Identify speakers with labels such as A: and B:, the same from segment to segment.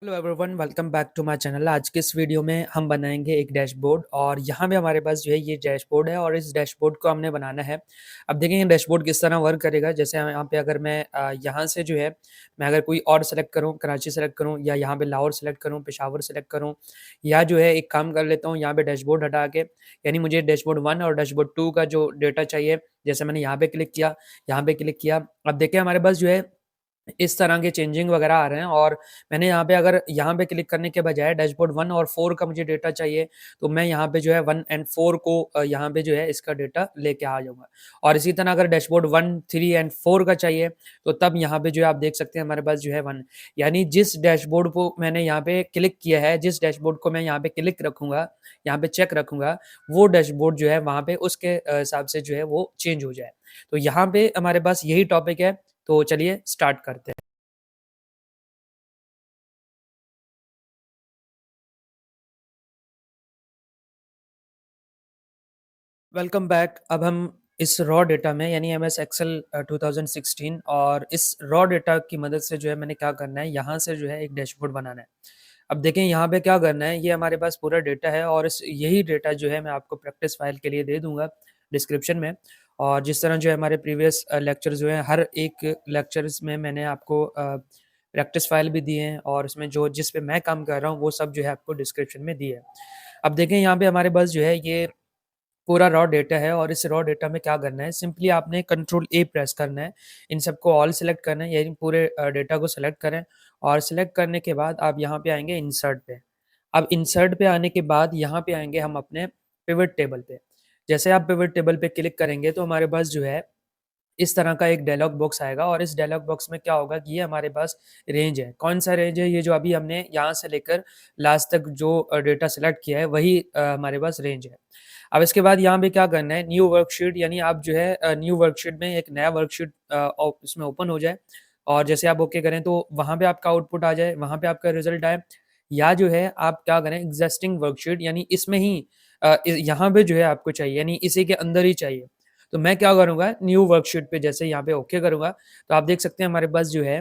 A: Hello everyone, welcome back to my channel. आज के इस वीडियो में हम बनाएंगे एक डैशबोर्ड और यहाँ पे हमारे पास जो है ये डैशबोर्ड है और इस डैशबोर्ड को हमने बनाना है। अब देखेंगे डैशबोर्ड किस तरह वर्क करेगा। जैसे यहाँ पे अगर मैं यहाँ से जो है मैं अगर कोई और सेलेक्ट करूँ, कराची सेलेक्ट करूँ या यहाँ पे लाहौर सेलेक्ट करूँ, पेशावर सेलेक्ट करूँ, या जो है एक काम कर लेता हूँ यहाँ पे डैशबोर्ड हटा के, यानी मुझे डैशबोर्ड 1 और डैशबोर्ड 2 का जो डेटा चाहिए, जैसे मैंने यहाँ पे क्लिक किया, यहाँ पे क्लिक किया। अब देखिए हमारे पास जो है इस तरह के चेंजिंग वगैरह आ रहे हैं और मैंने यहाँ पे अगर यहाँ पे क्लिक करने के बजाय डैशबोर्ड 1 और 4 का मुझे डेटा चाहिए, तो मैं यहाँ पे जो है 1 एंड 4 को यहाँ पे जो है इसका डेटा लेके आ जाऊँगा। और इसी तरह अगर डैशबोर्ड 1, 3 एंड 4 का चाहिए, तो तब यहाँ पे जो है आप देख सकते हैं हमारे पास जो है 1, यानी जिस डैशबोर्ड को मैंने यहाँ पे क्लिक किया है, जिस डैशबोर्ड को मैं यहाँ पे क्लिक रखूँगा, यहाँ पे चेक रखूँगा, वो डैशबोर्ड जो है वहाँ पे उसके हिसाब से जो है वो चेंज हो जाए। तो यहाँ पे हमारे पास यही टॉपिक है, तो चलिए स्टार्ट करते हैं। Welcome back. अब हम इस रॉ डेटा में यानी एमएस एक्सेल 2016 और इस रॉ डेटा की मदद से जो है मैंने क्या करना है, यहाँ से जो है एक डैशबोर्ड बनाना है। अब देखें यहाँ पे क्या करना है, ये हमारे पास पूरा डेटा है और इस यही डेटा जो है मैं आपको प्रैक्टिस फाइल के लिए दे दूंगा डिस्क्रिप्शन में। और जिस तरह जो है हमारे प्रीवियस लेक्चर जो है, हर एक लेक्चर्स में मैंने आपको प्रैक्टिस फाइल भी दिए हैं और इसमें जो जिस पे मैं काम कर रहा हूँ वो सब जो है आपको डिस्क्रिप्शन में दिए है। अब देखें यहाँ पे हमारे पास जो है ये पूरा रॉ डेटा है और इस रॉ डेटा में क्या करना है, सिंपली आपने कंट्रोल ए प्रेस करना है, इन सबको ऑल सेलेक्ट करना है, यानी पूरे डेटा को सेलेक्ट करें। और सेलेक्ट करने के बाद आप यहाँ पे आएंगे इंसर्ट पे। अब इंसर्ट पे आने के बाद यहाँ पे आएंगे हम अपने पिवट टेबल पे। जैसे आप पिवट टेबल पे क्लिक करेंगे तो हमारे पास जो है इस तरह का एक डायलॉग बॉक्स आएगा और इस डायलॉग बॉक्स में क्या होगा कि ये हमारे पास रेंज है। कौन सा रेंज है? ये जो अभी हमने यहाँ से लेकर लास्ट तक जो डेटा सेलेक्ट किया है वही हमारे पास रेंज है। अब इसके बाद यहाँ पे क्या करना है, न्यू वर्कशीट, यानी आप जो है न्यू वर्कशीट में एक नया वर्कशीट इसमें ओपन हो जाए और जैसे आप ओके करें तो वहाँ पे आपका आउटपुट आ जाए, वहाँ पे आपका रिजल्ट आए। या जो है आप क्या करें, एग्जिस्टिंग वर्कशीट यानी इसमें ही यहाँ पे जो है आपको चाहिए, यानी इसी के अंदर ही चाहिए। तो मैं क्या करूँगा, न्यू वर्कशीट पे जैसे यहाँ पे ओके करूँगा तो आप देख सकते हैं हमारे पास जो है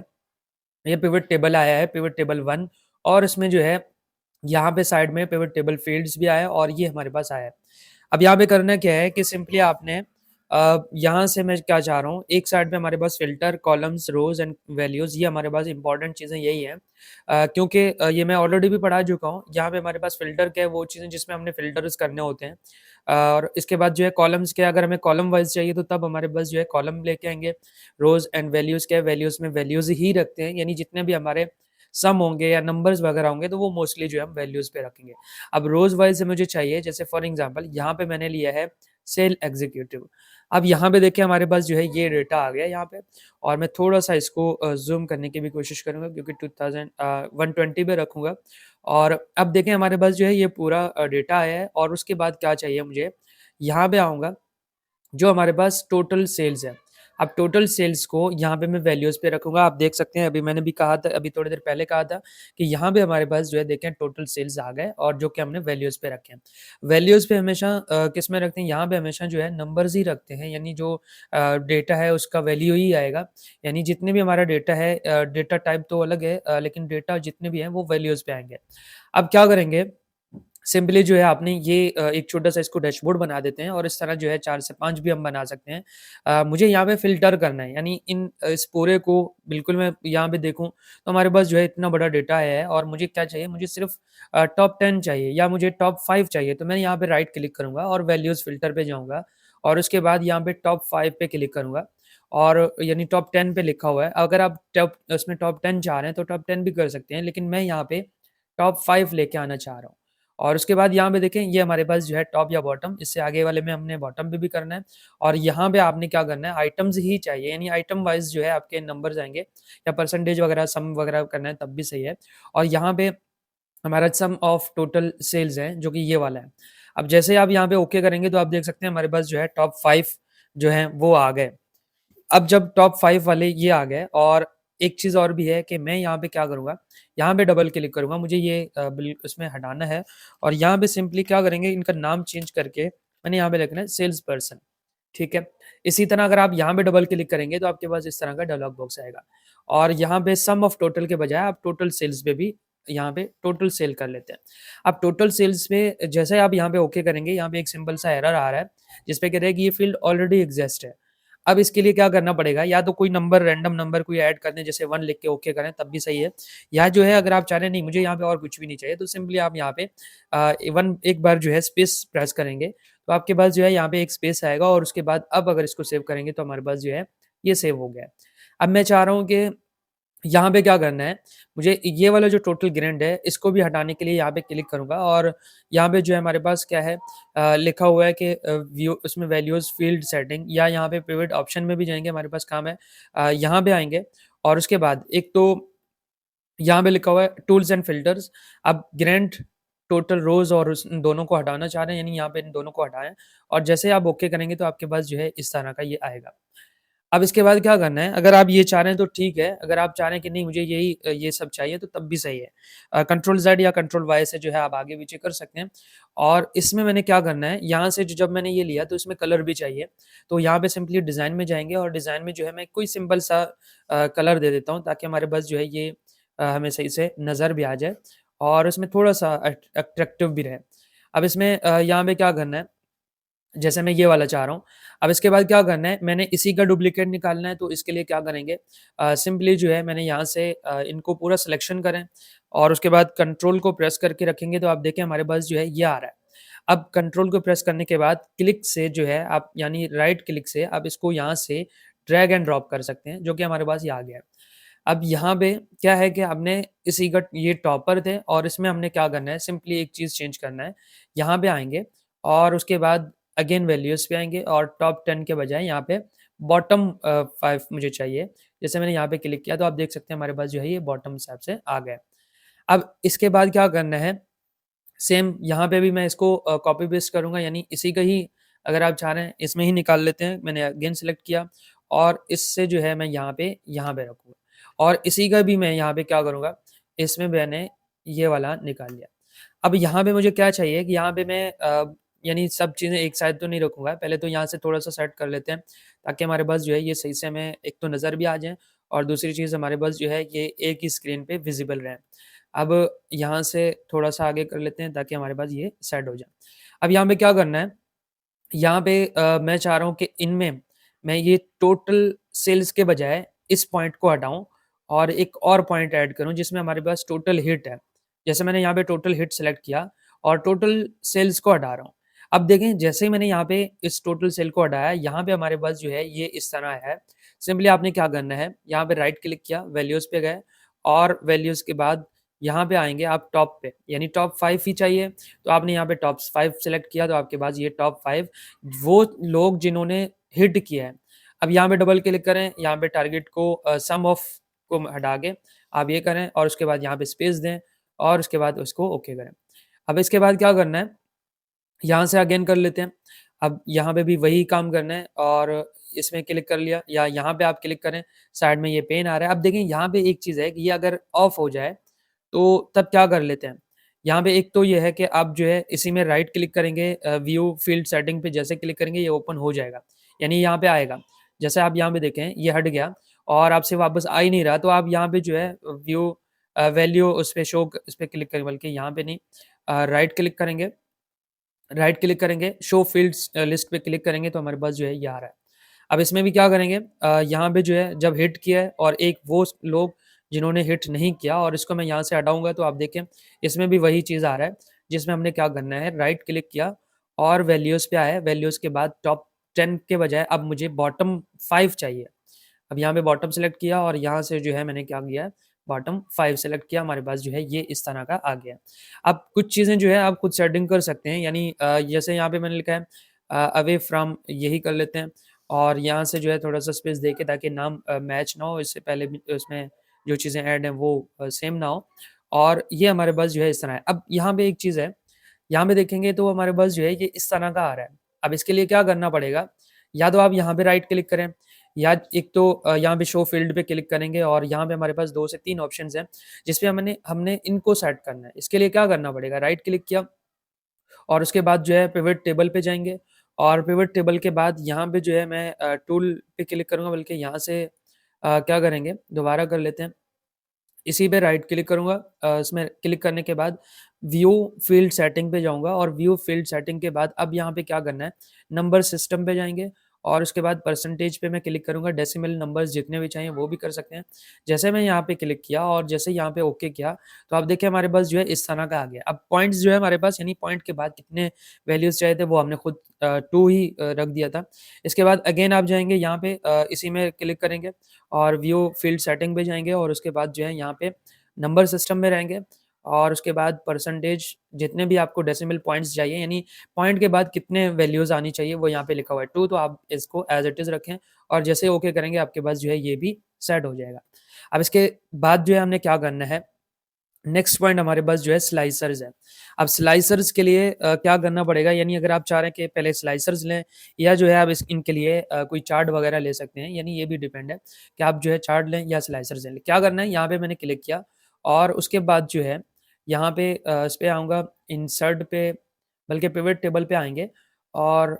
A: ये पिवट टेबल आया है, पिवट टेबल 1। और इसमें जो है यहाँ पे साइड में पिवट टेबल फील्ड्स भी आया है और ये हमारे पास आया है। अब यहाँ पे करना क्या है कि सिंपली आपने यहाँ से मैं क्या चाह रहा हूँ, एक साइड पे हमारे पास filter, columns, rows and values, ये हमारे पास इंपॉर्टेंट चीज़ें यही हैं। क्योंकि ये मैं ऑलरेडी भी पढ़ा चुका हूँ। यहाँ पे हमारे पास फ़िल्टर क्या है, वो चीज़ें जिसमें हमने फ़िल्टर्स करने होते हैं। और इसके बाद जो है कॉलम्स क्या है, अगर हमें कॉलम वाइज़ चाहिए तो तब हमारे पास जो है कॉलम लेके आएँगे। रोज़ एंड वैल्यूज़ क्या है, वैल्यूज़ में वैल्यूज़ ही रखते हैं, यानी जितने भी हमारे सम होंगे या नंबर्स वगैरह होंगे तो वो मोस्टली जो है हम वैल्यूज़ पे रखेंगे। अब रोज़ वाइज़ मुझे चाहिए, जैसे फॉर एग्ज़ाम्पल यहाँ पे मैंने लिया है सेल एग्ज़ीक्यूटिव। अब यहाँ पे देखिए हमारे पास जो है ये डेटा आ गया यहाँ पे और मैं थोड़ा-सा इसको ज़ूम करने की भी कोशिश करूँगा क्योंकि 120 पे रखूँगा। और अब देखें हमारे पास जो है ये पूरा डेटा आया है और उसके बाद क्या चाहिए मुझे, यहाँ पे आऊँगा, जो हमारे पास टोटल सेल्स है। अब टोटल सेल्स को यहाँ पे मैं वैल्यूज़ पे रखूँगा। आप देख सकते हैं अभी मैंने भी कहा था, अभी थोड़ी देर पहले कहा था कि यहाँ पे हमारे पास जो है देखें टोटल सेल्स आ गए और जो कि हमने वैल्यूज़ पे रखे हैं। वैल्यूज़ पे हमेशा किस में रखते हैं, यहाँ पे हमेशा जो है नंबर्स ही रखते हैं, यानी जो डेटा है उसका वैल्यू ही आएगा। यानी जितने भी हमारा डेटा है, डेटा टाइप तो अलग है, लेकिन डेटा जितने भी हैं वो वैल्यूज़ पे आएँगे। अब क्या करेंगे, सिंपली जो है आपने ये एक छोटा-सा इसको डैशबोर्ड बना देते हैं और इस तरह जो है 4 से 5 भी हम बना सकते हैं। मुझे यहाँ पे फ़िल्टर करना है, यानी इस पूरे को बिल्कुल मैं यहाँ पे देखूँ तो हमारे पास जो है इतना बड़ा डेटा आया है और मुझे क्या चाहिए, मुझे सिर्फ़ टॉप 10 चाहिए या मुझे टॉप 5 चाहिए। तो मैं यहाँ पे राइट क्लिक करूँगा और वैल्यूज़ फ़िल्टर पे जाऊँगा और उसके बाद यहाँ पे टॉप 5 पे क्लिक करूँगा और यानी टॉप 10 पे लिखा हुआ है। अगर आप टॉप 10 चाह रहे हैं तो टॉप 10 भी कर सकते हैं, लेकिन मैं यहाँ पे टॉप 5 लेके आना चाह रहा हूँ। और उसके बाद यहाँ पे देखें ये हमारे पास जो है टॉप या बॉटम, इससे आगे वाले में हमने बॉटम पे भी करना है। और यहाँ पे आपने क्या करना है, आइटम्स ही चाहिए, यानी आइटम वाइज़ जो है आपके नंबर्स आएँगे या परसेंटेज वगैरह सम वगैरह करना है तब भी सही है। और यहाँ पे हमारा सम ऑफ टोटल सेल्स है जो कि ये वाला है। अब जैसे आप यहाँ पे ओके करेंगे तो आप देख सकते हैं हमारे पास जो है टॉप 5 जो हैं वो आ गए। अब जब टॉप 5 वाले ये आ गए और एक चीज़ और भी है कि मैं यहाँ पे क्या करूँगा, यहाँ पे डबल क्लिक करूँगा, मुझे ये उसमें हटाना है और यहाँ पे सिंपली क्या करेंगे, इनका नाम चेंज करके मैंने यहाँ पे लिखना है सेल्स पर्सन, ठीक है? इसी तरह अगर आप यहाँ पे डबल क्लिक करेंगे तो आपके पास इस तरह का डायलॉग बॉक्स आएगा और यहाँ पे सम ऑफ टोटल के बजाय आप टोटल सेल्स पे भी यहाँ पे टोटल सेल कर लेते हैं। अब टोटल सेल्स में जैसे आप यहाँ पे ओके करेंगे, यहाँ पे एक सिंपल सा एरर आ रहा है, जिस पे कह रहा है कि ये फ़ील्ड ऑलरेडी एक्सिस्ट है। अब इसके लिए क्या करना पड़ेगा, या तो कोई नंबर रैंडम नंबर कोई ऐड कर दें, जैसे 1 लिख के ओके करें तब भी सही है। या जो है अगर आप चाह रहे हैं नहीं मुझे यहाँ पे और कुछ भी नहीं चाहिए, तो सिंपली आप यहाँ पे 1 एक बार जो है स्पेस प्रेस करेंगे, तो आपके पास जो है यहाँ पे एक स्पेस आएगा और उसके बाद अब अगर इसको सेव करेंगे तो हमारे पास जो है ये सेव हो गया है। अब मैं चाह रहा हूँ कि यहाँ पे क्या करना है, मुझे ये वाला जो टोटल ग्रेड है, इसको भी हटाने के लिए यहाँ पे क्लिक करूँगा और यहाँ पे जो है हमारे पास क्या है लिखा हुआ है कि व्यू उसमें वैल्यूज़ फ़ील्ड सेटिंग या यहाँ पे पिवट ऑप्शन में भी जाएँगे, हमारे पास काम है यहाँ पे आएँगे और उसके बाद एक तो यहाँ पे लिखा हुआ है टूल्स एंड फ़िल्टर्स। अब ग्रेड, टोटल रोज़ और उस इन दोनों को हटाना चाह रहे हैं, यानी यहाँ पे इन दोनों को हटाएँ और जैसे आप ओके करेंगे तो आपके पास जो है इस तरह का ये आएगा। अब इसके बाद क्या करना है, अगर आप ये चाह रहे हैं तो ठीक है, अगर आप चाह रहे हैं कि नहीं मुझे यही ये सब चाहिए तो तब भी सही है। कंट्रोल ज़ेड या कंट्रोल वाई से जो है आप आगे-पीछे कर सकते हैं और इसमें मैंने क्या करना है, यहाँ से जो जब मैंने ये लिया तो इसमें कलर भी चाहिए। तो यहाँ पे सिंपली डिज़ाइन में जाएँगे और डिज़ाइन में जो है मैं कोई सिंपल सा कलर दे देता हूँ ताकि हमारे पास जो है ये हमें सही से नज़र भी आ जाए और उसमें थोड़ा-सा अट्रैक्टिव भी रहे। अब इसमें यहाँ पे क्या करना है, जैसे मैं ये वाला चाह रहा हूँ। अब इसके बाद क्या करना है, मैंने इसी का डुप्लीकेट निकालना है, तो इसके लिए क्या करेंगे सिंपली जो है मैंने यहाँ से इनको पूरा सिलेक्शन करें और उसके बाद कंट्रोल को प्रेस करके रखेंगे, तो आप देखें हमारे पास जो है ये आ रहा है। अब कंट्रोल को प्रेस करने के बाद क्लिक से जो है आप यानी राइट क्लिक से आप इसको यहाँ से ड्रैग एंड ड्रॉप कर सकते हैं, जो कि हमारे पास ये आ गया है। अब यहाँ पे क्या है कि हमने इसी का ये टॉपर थे और इसमें हमने क्या करना है, सिंपली एक चीज़ चेंज करना है। यहाँ पे आएँगे और उसके बाद अगेन वैल्यूज़ पे आएँगे और टॉप 10 के बजाय यहाँ पे बॉटम 5 मुझे चाहिए। जैसे मैंने यहाँ पे क्लिक किया तो आप देख सकते हैं हमारे पास जो है ये बॉटम हिसाब से आ गया है। अब इसके बाद क्या करना है, सेम यहाँ पे भी मैं इसको कॉपी पेस्ट करूँगा, यानी इसी का ही अगर आप चाह रहे हैं इसमें ही निकाल लेते हैं। मैंने अगेन सेलेक्ट किया और इससे जो है मैं यहाँ पे रखूँगा और इसी का भी मैं यहाँ पे क्या करूँगा, इसमें मैंने ये वाला निकाल लिया। अब यहाँ पे मुझे क्या चाहिए कि यहाँ पे मैं यानी सब चीज़ें एक साइड तो नहीं रखूँगा, पहले तो यहाँ से थोड़ा-सा सेट कर लेते हैं, ताकि हमारे पास जो है ये सही से हमें एक तो नज़र भी आ जाए और दूसरी चीज़ हमारे पास जो है ये एक ही स्क्रीन पे विज़िबल रहें। अब यहाँ से थोड़ा-सा आगे कर लेते हैं ताकि हमारे पास ये सेट हो जाए। अब यहाँ पे क्या करना है, यहाँ पे मैं चाह रहा हूँ कि इनमें मैं ये टोटल सेल्स के बजाय इस पॉइंट को हटाऊँ और एक और पॉइंट ऐड करूँ जिसमें हमारे पास टोटल हिट है। जैसे मैंने यहाँ पे टोटल हिट सेलेक्ट किया और टोटल सेल्स को हटा रहा हूँ। अब देखें जैसे ही मैंने यहाँ पे इस टोटल सेल को हटाया, यहाँ पे हमारे पास जो है ये इस तरह है। सिंपली आपने क्या करना है, यहाँ पे राइट क्लिक किया, वैल्यूज़ पे गए और वैल्यूज़ के बाद यहाँ पे आएँगे आप टॉप पे, यानी टॉप 5 ही चाहिए, तो आपने यहाँ पे टॉप 5 सेलेक्ट किया तो आपके पास ये टॉप 5 वो लोग जिन्होंने हिट किया है। अब यहाँ पे डबल क्लिक करें, यहाँ पे टारगेट को सम ऑफ को हटा के आप ये करें और उसके बाद यहाँ पे स्पेस दें और उसके बाद उसको ओके करें। अब इसके बाद क्या करना है, यहाँ से अगेन कर लेते हैं। अब यहाँ पे भी वही काम करना है और इसमें क्लिक कर लिया या यहाँ पे आप क्लिक करें, साइड में ये पेन आ रहा है। अब देखिए यहाँ पे एक चीज़ है कि ये अगर ऑफ हो जाए, तो तब क्या कर लेते हैं। यहाँ पे एक तो ये है कि आप जो है इसी में राइट क्लिक करेंगे व्यू फ़ील्ड सेटिंग पे जैसे क्लिक करेंगे ये ओपन हो जाएगा, यानी यहाँ पे आएगा। जैसे आप यहाँ पे देखें ये हट गया और आपसे वापस आ ही नहीं रहा, तो आप यहाँ पे जो है व्यू वैल्यू उस पे शो इस पे क्लिक करें, बल्कि यहाँ पे नहीं राइट क्लिक करेंगे, राइट क्लिक करेंगे, शो फ़ील्ड्स लिस्ट पे क्लिक करेंगे तो हमारे पास जो है ये आ रहा है। अब इसमें भी क्या करेंगे यहाँ पे जो है जब हिट किया है और एक वो लोग जिन्होंने हिट नहीं किया और इसको मैं यहाँ से हटाऊँगा तो आप देखें इसमें भी वही चीज़ आ रहा है, जिसमें हमने क्या करना है राइट क्लिक किया और वैल्यूज़ पे आया, वैल्यूज़ के बाद टॉप 10 के बजाय अब मुझे बॉटम 5 चाहिए। अब यहाँ पे बॉटम सेलेक्ट किया और यहाँ से जो है मैंने क्या किया है बॉटम 5 सेलेक्ट किया, हमारे पास जो है ये इस तरह का आ गया। अब कुछ चीज़ें जो है आप खुद सेटिंग कर सकते हैं, यानी जैसे यहाँ पे मैंने लिखा है अवे फ्रॉम यही कर लेते हैं और यहाँ से जो है थोड़ा-सा स्पेस देके ताकि नाम मैच ना हो, इससे पहले भी उसमें जो चीज़ें ऐड हैं वो सेम ना हो और ये हमारे पास जो है इस तरह है। अब यहाँ पे एक चीज़ है, यहाँ पे देखेंगे तो हमारे पास जो है ये इस तरह का आ रहा है। अब इसके लिए क्या करना पड़ेगा, या तो आप यहाँ पे राइट क्लिक करें या एक तो यहाँ पे शो फ़ील्ड पे क्लिक करेंगे और यहाँ पे हमारे पास 2 से 3 ऑप्शंस हैं, जिसपे हमने हमने इनको सेट करना है। इसके लिए क्या करना पड़ेगा, राइट क्लिक किया और उसके बाद जो है पिवट टेबल पे जाएँगे और पिवट टेबल के बाद यहाँ पे जो है मैं टूल पे क्लिक करूँगा, बल्कि यहाँ से क्या करेंगे दोबारा कर लेते हैं। इसी पे राइट क्लिक करूँगा, इसमें क्लिक करने के बाद व्यू फ़ील्ड सेटिंग पे जाऊँगा और व्यू फ़ील्ड सेटिंग के बाद अब यहाँ पे क्या करना है, नंबर सिस्टम पे जाएँगे और उसके बाद परसेंटेज पे मैं क्लिक करूँगा, डेसिमल नंबर्स जितने भी चाहिए वो भी कर सकते हैं। जैसे मैं यहाँ पे क्लिक किया और जैसे यहाँ पे ओके किया, तो आप देखिए हमारे पास जो है इस तरह का आ गया। अब पॉइंट्स जो है हमारे पास, यानी पॉइंट के बाद कितने वैल्यूज़ चाहिए थे वो हमने खुद 2 ही रख दिया था। इसके बाद अगेन आप जाएँगे यहाँ पे, इसी में क्लिक करेंगे और व्यू फ़ील्ड सेटिंग पे जाएँगे और उसके बाद जो है यहाँ पे नंबर सिस्टम में रहेंगे और उसके बाद परसेंटेज जितने भी आपको डेसिमल पॉइंट्स चाहिए, यानी पॉइंट के बाद कितने वैल्यूज़ आनी चाहिए वो यहाँ पे लिखा हुआ है 2, तो आप इसको एज़ इट इज़ रखें और जैसे ओके करेंगे आपके पास जो है ये भी सेट हो जाएगा। अब इसके बाद जो है हमने क्या करना है, नेक्स्ट पॉइंट हमारे पास जो है स्लाइसर्स है। अब स्लाइसर्स के लिए क्या करना पड़ेगा, यानी अगर आप चाह रहे हैं कि पहले स्लाइसर्स लें या जो है आप इनके लिए कोई चार्ट वगैरह ले सकते हैं, यानी ये भी डिपेंड है कि आप जो है चार्ट लें या स्लाइसर्स लें। क्या करना है, यहाँ पे मैंने क्लिक किया और उसके बाद जो है यहाँ पे इस पे आऊँगा, इंसर्ट पे, बल्कि पिवट टेबल पे आएँगे और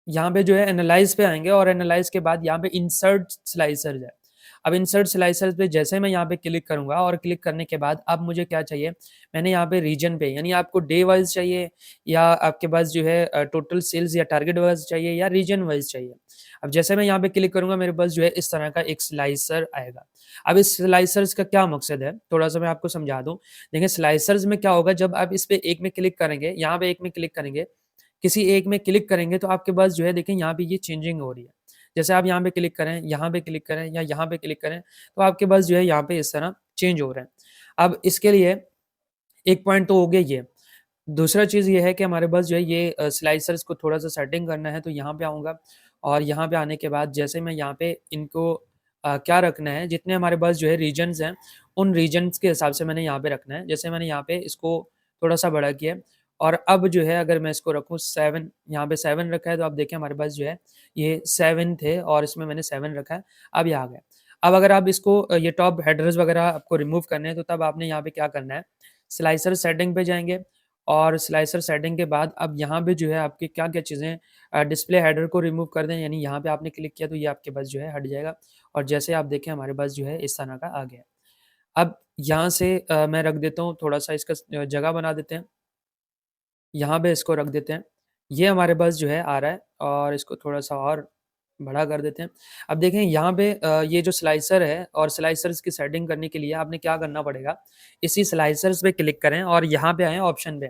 A: यहाँ पे जो है एनालाइज़ पे आएँगे और एनालाइज़ के बाद यहाँ पे इंसर्ट स्लाइसर्स है। अब इंसर्ट स्लाइसर्स पे जैसे मैं यहाँ पे क्लिक करूँगा और क्लिक करने के बाद अब मुझे क्या चाहिए, मैंने यहाँ पे रीजन पे, यानी आपको डे वाइज़ चाहिए या आपके पास जो है टोटल सेल्स या टारगेट वाइज़ चाहिए या रीजन वाइज़ चाहिए। अब जैसे मैं यहाँ पे क्लिक करूँगा मेरे पास जो है इस तरह का एक स्लाइसर आएगा। अब इस स्लाइसर्स का क्या मकसद है, थोड़ा-सा मैं आपको समझा दूँ। देखिए स्लाइसर्स में क्या होगा, जब आप इस पे एक में क्लिक करेंगे, यहाँ पे एक में क्लिक करेंगे, किसी एक में क्लिक करेंगे तो आपके पास जो है देखिए यहाँ पे ये चेंजिंग हो रही है। जैसे आप यहाँ पे क्लिक करें, यहाँ पे क्लिक करें या यहाँ पे क्लिक करें, तो आपके पास जो है यहाँ पे इस तरह चेंज हो रहा है। अब इसके लिए एक पॉइंट तो हो गया ये। दूसरा चीज़ ये है कि हमारे पास जो है ये स्लाइसर्स को थोड़ा-सा सेटिंग करना है, तो यहाँ पे आऊँगा और यहाँ पे आने के बाद जैसे मैं यहाँ पे इनको क्या रखना है, जितने हमारे पास जो है रीजन्स हैं, उन रीजन्स के हिसाब से मैंने यहाँ पे रखना है। जैसे मैंने यहाँ पे इसको थोड़ा-सा बड़ा किया और अब जो है अगर मैं इसको रखूँ 7, यहाँ पे 7 रखा है, तो आप देखें हमारे पास जो है ये 7 थे और इसमें मैंने 7 रखा है, अब ये आ गया। अब अगर आप इसको ये टॉप हेडर्स वगैरह आपको रिमूव करने हैं, तो तब आपने यहाँ पे क्या करना है, स्लाइसर सेटिंग पे जाएँगे और स्लाइसर सेटिंग के बाद अब यहाँ पे जो है आपकी क्या-क्या चीज़ें, डिस्प्ले हेडर को रिमूव कर दें, यानी यहाँ पे आपने क्लिक किया तो ये आपके पास जो है हट जाएगा और जैसे आप देखें हमारे पास जो है इस तरह का आ गया। अब यहाँ से मैं रख देता हूँ थोड़ा-सा इसका जगह बना देते हैं, यहाँ पे इसको रख देते हैं। ये हमारे पास जो है आ रहा है और इसको थोड़ा-सा और बड़ा कर देते हैं। अब देखें यहाँ पे ये जो स्लाइसर है और स्लाइसर्स की सेटिंग करने के लिए आपने क्या करना पड़ेगा, इसी स्लाइसर्स पे क्लिक करें और यहाँ पे आएँ ऑप्शन पे।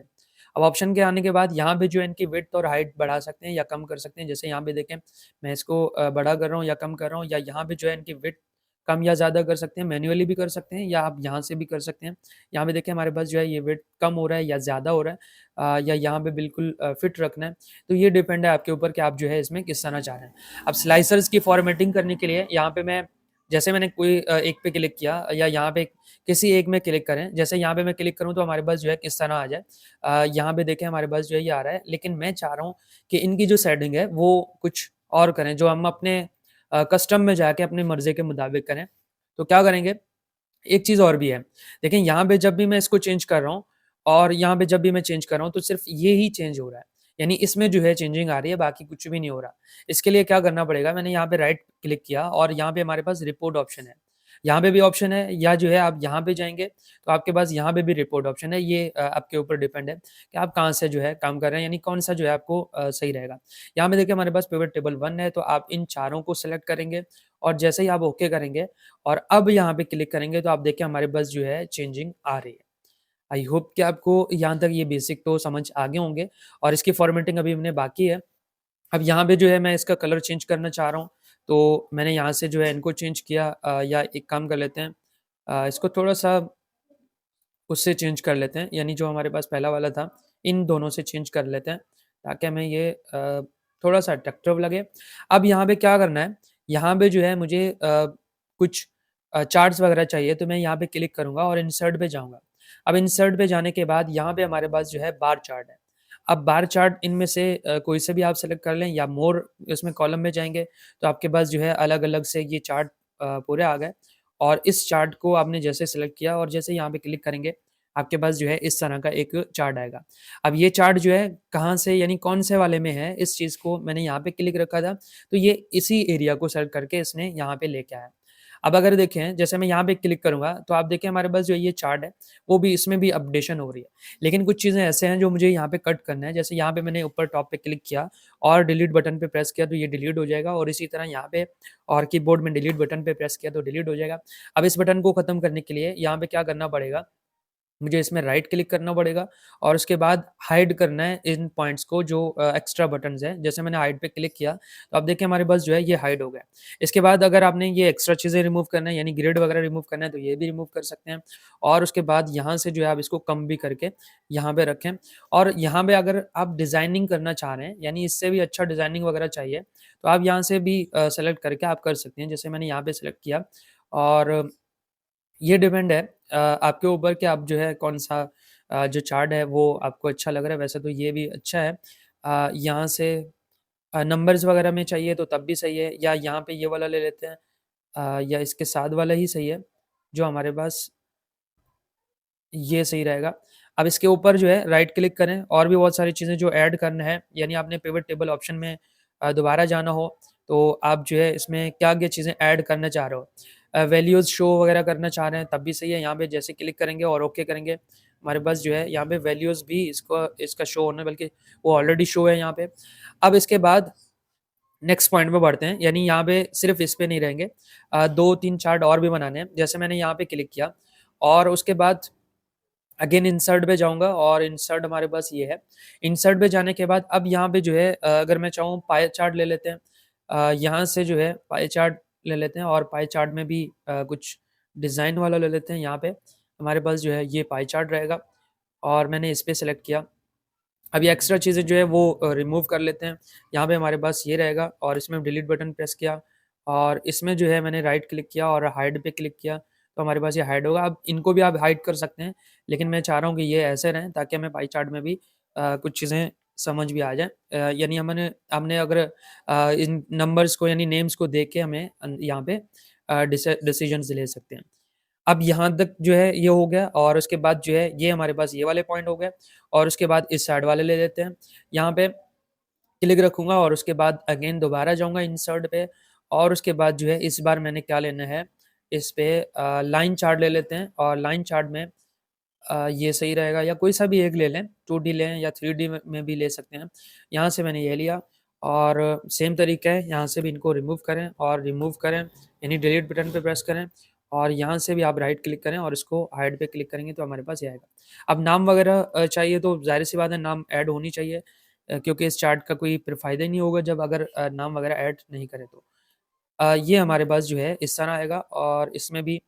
A: अब ऑप्शन के आने के बाद यहाँ पे जो है इनकी विड्थ और हाइट बढ़ा सकते हैं या कम कर सकते हैं। जैसे यहाँ पे देखें मैं इसको बड़ा कर रहा हूँ या कम कर रहा हूँ, या यहाँ पे जो है इनकी विड्थ कम या ज़्यादा कर सकते हैं, मैन्युअली भी कर सकते हैं या आप यहाँ से भी कर सकते हैं। यहाँ पे देखिए हमारे पास जो है ये विड्थ कम हो रहा है या ज़्यादा हो रहा है, या यहाँ पे बिल्कुल फिट रखना है। तो ये डिपेंड है आपके ऊपर कि आप जो है इसमें किस तरह चाह रहे हैं। अब स्लाइसर्स की फॉर्मेटिंग करने के लिए यहाँ पे मैं, जैसे मैंने कोई एक पे क्लिक किया या यहाँ पे किसी एक में क्लिक करें, जैसे यहाँ पे मैं क्लिक करूँ तो हमारे पास जो है किस तरह आ जाए। यहाँ पे देखें हमारे पास जो है ये आ रहा है, लेकिन मैं चाह रहा हूँ कि इनकी जो सेटिंग है वो कुछ और करें, जो हम अपने कस्टम में जाके अपनी मर्ज़ी के मुताबिक करें। तो क्या करेंगे, एक चीज़ और भी है। देखिए यहाँ पे जब भी मैं इसको चेंज कर रहा हूँ और यहाँ पे जब भी मैं चेंज कर रहा हूँ तो सिर्फ़ ये ही चेंज हो रहा है। यानी इसमें जो है चेंजिंग आ रही है, बाकी कुछ भी नहीं हो रहा। इसके लिए क्या करना पड़ेगा, मैंने यहाँ पे राइट क्लिक किया और यहाँ पे हमारे पास रिपोर्ट ऑप्शन है। यहाँ पे भी ऑप्शन है, या जो है आप यहाँ पे जाएँगे तो आपके पास यहाँ पे भी रिपोर्ट ऑप्शन है। ये आपके ऊपर डिपेंड है कि आप कहाँ से जो है काम कर रहे हैं, यानी कौन-सा जो है आपको सही रहेगा। यहाँ पे देखिए हमारे पास पिवट टेबल 1 है, तो आप इन चारों को सेलेक्ट करेंगे और जैसे ही आप ओके करेंगे और अब यहाँ पे क्लिक करेंगे तो आप देखिए हमारे पास जो है चेंजिंग आ रही है। आई होप कि आपको यहाँ तक ये बेसिक तो समझ आ गए होंगे और इसकी फॉर्मेटिंग अभी हमने बाकी है। अब यहाँ पे जो है मैं इसका कलर चेंज करना चाह रहा हूँ, तो मैंने यहाँ से जो है इनको चेंज किया, या एक काम कर लेते हैं, इसको थोड़ा-सा उससे चेंज कर लेते हैं, यानी जो हमारे पास पहला वाला था, इन दोनों से चेंज कर लेते हैं, ताकि हमें ये थोड़ा-सा अट्रैक्टिव लगे। अब यहाँ पे क्या करना है, यहाँ पे जो है मुझे कुछ चार्ट्स वगैरह चाहिए, तो मैं यहाँ पे क्लिक करूँगा और इंसर्ट पे जाऊँगा। अब इंसर्ट पे जाने के बाद यहाँ पे हमारे पास जो है बार चार्ट है। अब बार चार्ट इनमें से कोई से भी आप सेलेक्ट कर लें या मोर इसमें कॉलम में जाएँगे, तो आपके पास जो है अलग-अलग से ये चार्ट पूरे आ गए और इस चार्ट को आपने जैसे सेलेक्ट किया और जैसे यहाँ पे क्लिक करेंगे, आपके पास जो है इस तरह का एक चार्ट आएगा। अब ये चार्ट जो है कहाँ से, यानी कौन से वाले में है, इस चीज़ को मैंने यहाँ पे क्लिक रखा था, तो ये इसी एरिया को सेलेक्ट करके इसने यहाँ पे लेके आया। अब अगर देखें जैसे मैं यहाँ पे क्लिक करूँगा तो आप देखें हमारे पास जो ये चार्ट है वो भी इसमें भी अपडेशन हो रही है। लेकिन कुछ चीज़ें ऐसे हैं जो मुझे यहाँ पे कट करना है, जैसे यहाँ पे मैंने ऊपर टॉप पे क्लिक किया और डिलीट बटन पे प्रेस किया तो ये डिलीट हो जाएगा और इसी तरह यहाँ पे और कीबोर्ड में डिलीट बटन पे प्रेस किया तो डिलीट हो जाएगा। अब इस बटन को खत्म करने के लिए यहाँ पे क्या करना पड़ेगा, मुझे इसमें राइट क्लिक करना पड़ेगा और उसके बाद हाइड करना है इन पॉइंट्स को जो एक्स्ट्रा बटन्स हैं। जैसे मैंने हाइड पे क्लिक किया तो आप देखिए हमारे पास जो है ये हाइड हो गया। इसके बाद अगर आपने ये एक्स्ट्रा चीज़ें रिमूव करना है यानी ग्रिड वगैरह रिमूव करना है तो ये भी रिमूव कर सकते हैं और उसके बाद यहाँ से जो है आप इसको कम भी करके यहाँ पे रखें और यहाँ पे अगर आप डिज़ाइनिंग करना चाह रहे हैं यानी इससे भी अच्छा डिज़ाइनिंग वगैरह चाहिए तो आप यहाँ से भी सेलेक्ट करके आप कर सकते हैं। जैसे मैंने यहाँ पे सेलेक्ट किया और ये डिपेंड है आपके ऊपर कि आप जो है कौन-सा जो चार्ट है वो आपको अच्छा लग रहा है, वैसे तो ये भी अच्छा है। यहाँ से नंबर्स वगैरह में चाहिए तो तब भी सही है या यहाँ पे ये वाला ले लेते हैं या इसके साथ वाला ही सही है, जो हमारे पास ये सही रहेगा। अब इसके ऊपर जो है राइट क्लिक करें और भी बहुत सारी चीज़ें जो ऐड करना है, यानी आपने पिवट टेबल ऑप्शन में दोबारा जाना हो, तो आप जो है इसमें क्या-क्या चीज़ें ऐड करना चाह रहे हो। वैल्यूज़ शो वगैरह करना चाह रहे हैं तब भी सही है, यहाँ पे जैसे क्लिक करेंगे और ओके करेंगे, हमारे पास जो है यहाँ पे वैल्यूज़ भी इसका शो होना है, बल्कि वो ऑलरेडी शो है यहाँ पे। अब इसके बाद नेक्स्ट पॉइंट में बढ़ते हैं, यानी यहाँ पे सिर्फ़ इस पे नहीं रहेंगे 2-3 चार्ट और भी बनाने हैं। जैसे मैंने यहाँ पे क्लिक किया और उसके बाद अगेन इंसर्ट पे जाऊँगा और इंसर्ट हमारे पास ये है। इंसर्ट पे जाने के बाद अब यहाँ पे जो है अगर मैं चाहूँ पाई चार्ट ले लेते हैं। यहाँ से जो है पाई चार्ट ले लेते हैं और पाई चार्ट में भी कुछ डिज़ाइन वाला ले लेते हैं। यहाँ पे हमारे पास जो है ये पाई चार्ट रहेगा और मैंने इस पे सेलेक्ट किया। अब ये एक्स्ट्रा चीज़ें जो है वो रिमूव कर लेते हैं। यहाँ पे हमारे पास ये रहेगा और इसमें डिलीट बटन प्रेस किया और इसमें जो है मैंने राइट क्लिक किया और हाइड पे क्लिक किया, तो हमारे पास ये हाइड होगा। अब इनको भी आप हाइड कर सकते हैं, लेकिन मैं चाह रहा हूँ कि ये ऐसे रहें ताकि हमें पाई चार्ट में भी कुछ चीज़ें समझ भी आ जाएँ। यानी हमने अगर इन नंबर्स को यानी नेम्स को देख के हमें यहाँ पे डिसीजंस ले सकते हैं। अब यहाँ तक जो है ये हो गया और उसके बाद जो है ये हमारे पास ये वाले पॉइंट हो गए और उसके बाद इस साइड वाले ले लेते हैं। यहाँ पे क्लिक रखूँगा और उसके बाद अगेन दोबारा जाऊँगा इंसर्ट पे और उसके बाद जो है इस बार मैंने क्या लेना है, इस पे लाइन चार्ट ले लेते हैं और लाइन चार्ट में ये सही रहेगा या कोई सा भी एक ले लें, 2D लें या 3D में भी ले सकते हैं। यहाँ से मैंने ये लिया और सेम तरीका है, यहाँ से भी इनको रिमूव करें और रिमूव करें, यानी डिलीट बटन पे प्रेस करें और यहाँ से भी आप राइट क्लिक करें और इसको हाइड पे क्लिक करेंगे तो हमारे पास ये आएगा। अब नाम वगैरह चाहिए तो ज़ाहिर-सी बात है नाम ऐड होनी चाहिए क्योंकि इस चार्ट का कोई फिर फ़ायदा ही नहीं होगा जब अगर नाम वगैरह ऐड नहीं करें तो। ये हमारे पास जो है इस तरह आएगा और इसमें भी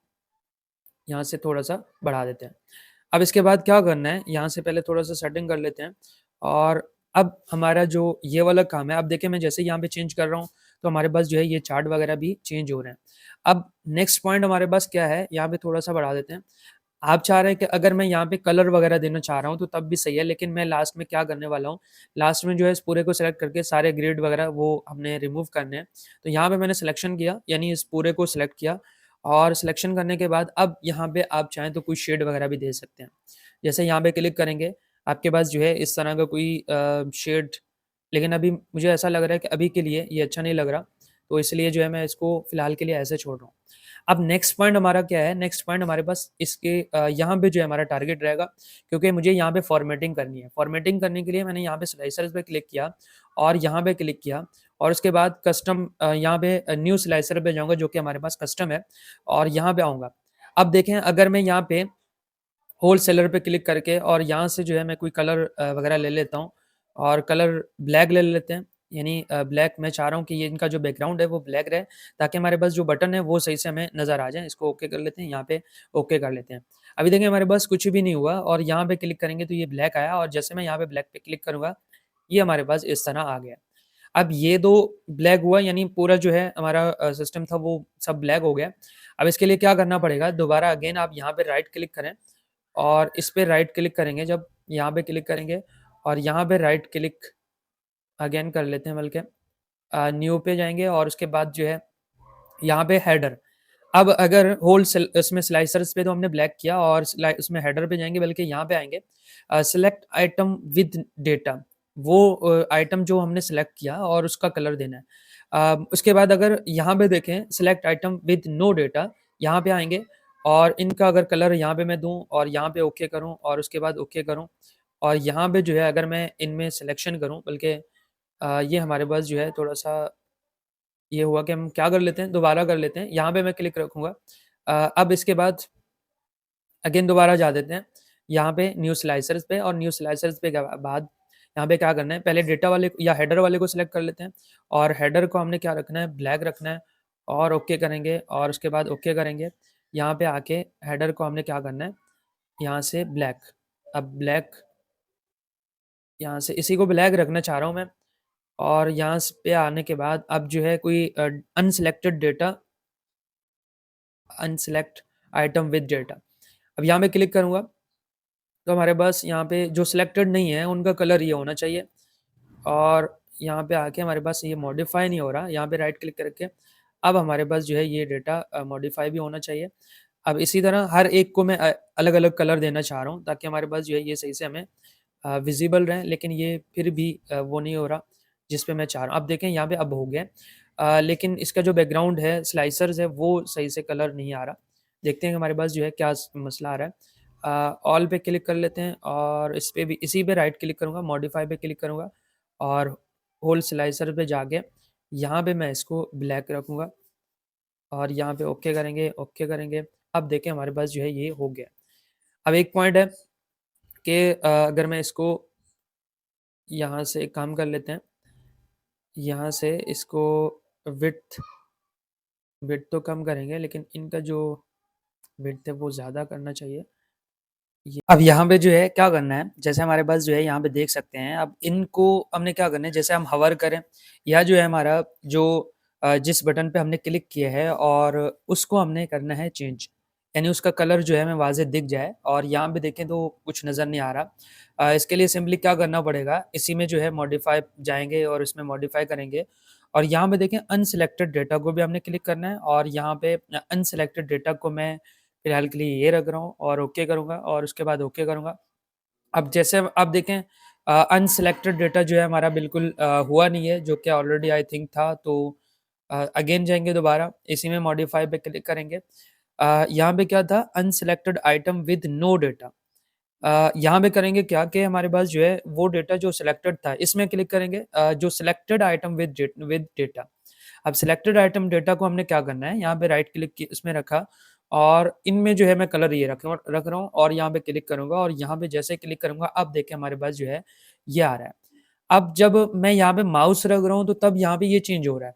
A: यहाँ से थोड़ा-सा बढ़ा देते हैं। अब इसके बाद क्या करना है, यहाँ से पहले थोड़ा-सा सेटिंग कर लेते हैं और अब हमारा जो ये वाला काम है, अब देखिए मैं जैसे ही यहाँ पे चेंज कर रहा हूँ, तो हमारे पास जो है ये चार्ट वगैरह भी चेंज हो रहे हैं। अब नेक्स्ट पॉइंट हमारे पास क्या है, यहाँ पे थोड़ा-सा बढ़ा देते हैं। आप चाह रहे हैं कि अगर मैं यहाँ पे कलर वगैरह देना चाह रहा हूँ, तो तब भी सही है, लेकिन मैं लास्ट में क्या करने वाला हूँ, लास्ट में जो है इस पूरे को सेलेक्ट करके सारे ग्रिड वगैरह वो हमने रिमूव करने हैं। तो यहाँ पे मैंने सिलेक्शन किया, यानी इस पूरे को सिलेक्ट किया और सिलेक्शन करने के बाद अब यहाँ पे आप चाहें तो कोई शेड वगैरह भी दे सकते हैं। जैसे यहाँ पे क्लिक करेंगे, आपके पास जो है इस तरह का कोई शेड, लेकिन अभी मुझे ऐसा लग रहा है कि अभी के लिए ये अच्छा नहीं लग रहा, तो इसलिए जो है मैं इसको फ़िलहाल के लिए ऐसे छोड़ रहा हूँ। अब नेक्स्ट पॉइंट हमारा क्या है, नेक्स्ट पॉइंट हमारे पास इसके यहाँ पे जो है हमारा टारगेट रहेगा, क्योंकि मुझे यहाँ पे फ़ॉर्मेटिंग करनी है। फ़ॉर्मेटिंग करने के लिए मैंने यहाँ पे स्लाइसर्स पे क्लिक किया और यहाँ पे क्लिक किया और उसके बाद कस्टम यहाँ पे न्यू स्लाइसर पे जाऊँगा जो कि हमारे पास कस्टम है और यहाँ पे आऊँगा। अब देखें अगर मैं यहाँ पे होल सेलर पे क्लिक करके और यहाँ से जो है मैं कोई कलर वगैरह ले लेता हूँ और कलर ब्लैक ले लेते हैं। यानी ब्लैक मैं चाह रहा हूँ कि ये इनका जो बैकग्राउंड है वो ब्लैक रहे ताकि हमारे पास जो बटन है वो सही से हमें नज़र आ जाए। इसको ओके कर लेते हैं, यहाँ पे ओके कर लेते हैं। अभी देखिए हमारे पास कुछ भी नहीं हुआ और यहाँ पे क्लिक करेंगे तो ये ब्लैक आया और जैसे मैं यहाँ पे ब्लैक पे क्लिक करूँगा, ये हमारे पास इस तरह आ गया। अब ये 2 ब्लैक हुआ यानी पूरा जो है हमारा सिस्टम था वो सब ब्लैक हो गया। अब इसके लिए क्या करना पड़ेगा, दोबारा अगेन आप यहाँ पे राइट क्लिक करें और इस पे राइट क्लिक करेंगे, जब यहाँ पे क्लिक करेंगे और यहाँ पे राइट क्लिक अगेन कर लेते हैं, बल्कि न्यू पे जाएँगे और उसके बाद जो है यहाँ पे हेडर। अब अगर होल सेल इसमें स्लाइसर्स पे तो हमने ब्लैक किया और उसमें हेडर पे जाएँगे, बल्कि यहाँ पे आएँगे सेलेक्ट आइटम विद डेटा, वो आइटम जो हमने सेलेक्ट किया और उसका कलर देना है। उसके बाद अगर यहाँ पे देखें select item with no data, यहाँ पे आएँगे और इनका अगर कलर यहाँ पे मैं दूँ और यहाँ पे ओके करूँ और उसके बाद ओके करूँ और यहाँ पे जो है अगर मैं इनमें सिलेक्शन करूँ, बल्कि ये हमारे पास जो है थोड़ा-सा ये हुआ कि हम क्या कर लेते हैं, दोबारा कर लेते हैं। यहाँ पे मैं क्लिक रखूँगा। अब इसके बाद अगेन दोबारा जा देते हैं। यहाँ पे न्यू स्लाइसर्स पे और न्यू स्लाइसर्स पे के बाद यहाँ पे क्या करना है, पहले डेटा वाले या हेडर वाले को सिलेक्ट कर लेते हैं और हेडर को हमने क्या रखना है, ब्लैक रखना है और ओके करेंगे और उसके बाद ओके करेंगे। यहाँ पे आके हेडर को हमने क्या करना है, यहाँ से ब्लैक, अब ब्लैक यहाँ से इसी को ब्लैक रखना चाह रहा हूँ मैं और यहाँ पे आने के बाद अब जो है कोई unselected data, unselect item with data. अब यहाँ पे क्लिक करूँगा तो हमारे पास यहाँ पे जो सिलेक्टेड नहीं है उनका कलर ये होना चाहिए और यहाँ पे आके हमारे पास ये मॉडिफाई नहीं हो रहा, यहाँ पे राइट क्लिक करके अब हमारे पास जो है ये डेटा मॉडिफाई भी होना चाहिए। अब इसी तरह हर एक को मैं अलग-अलग कलर देना चाह रहा हूँ ताकि हमारे पास जो है ये सही से हमें विज़िबल रहें, लेकिन ये फिर भी वो नहीं हो रहा जिस पे मैं चाह रहा हूँ। अब देखें यहाँ पे अब हो गया लेकिन इसका जो बैकग्राउंड है, स्लाइसर्स है, वो सही से कलर नहीं आ रहा। देखते हैं कि हमारे पास जो है क्या मसला आ रहा है। ऑल पे क्लिक कर लेते हैं और इस पे भी इसी पे राइट क्लिक करूँगा, मॉडिफाई पे क्लिक करूँगा और होल स्लाइसर पे जाके यहाँ पे मैं इसको ब्लैक रखूँगा और यहाँ पे ओके करेंगे, ओके करेंगे। अब देखें हमारे पास जो है ये हो गया। अब एक पॉइंट है कि अगर मैं इसको यहाँ से एक काम कर लेते हैं, यहाँ से इसको विड्थ विड्थ तो कम करेंगे लेकिन इनका जो विड्थ है वो ज़्यादा करना चाहिए। ये अब यहाँ पे जो है क्या करना है, जैसे हमारे पास जो है यहाँ पे देख सकते हैं, अब इनको हमने क्या करना है, जैसे हम हवर करें या जो है हमारा जो जिस बटन पे हमने क्लिक किया है और उसको हमने करना है चेंज, यानी उसका कलर जो है हमें वाज़े दिख जाए और यहाँ पे देखें तो कुछ नज़र नहीं आ रहा। इसके लिए सिंपली क्या करना पड़ेगा, इसी में जो है मॉडिफ़ाई जाएँगे और इसमें मॉडिफ़ाई करेंगे और यहाँ पे देखें अनसिलेक्टेड डेटा को भी हमने क्लिक करना है और यहाँ पे अनसिलेक्टेड डेटा को मैं फिलहाल के लिए ये रख रहा हूँ और ओके करूँगा और उसके बाद ओके करूँगा। अब जैसे अब देखें अनसिलेक्टेड डेटा जो है हमारा बिल्कुल हुआ नहीं है, जो कि ऑलरेडी आई थिंक था, तो अगेन जाएँगे दोबारा, इसी में मॉडिफ़ाई पे क्लिक करेंगे। यहाँ पे क्या था, unselected item with no data. यहाँ पे करेंगे क्या कि हमारे पास जो है वो डेटा जो सिलेक्टेड था, इसमें क्लिक करेंगे जो सिलेक्टेड आइटम विद डेटा। अब सिलेक्टेड आइटम डेटा को हमने क्या करना है, यहाँ पे राइट क्लिक की इसमें रखा और इनमें जो है मैं कलर ये रख रहा हूँ और यहाँ पे क्लिक करूँगा और यहाँ पे जैसे क्लिक करूँगा अब देखिए हमारे पास जो है ये आ रहा है। अब जब मैं यहाँ पे माउस रख रहा हूँ तो तब यहाँ पे ये चेंज हो रहा है।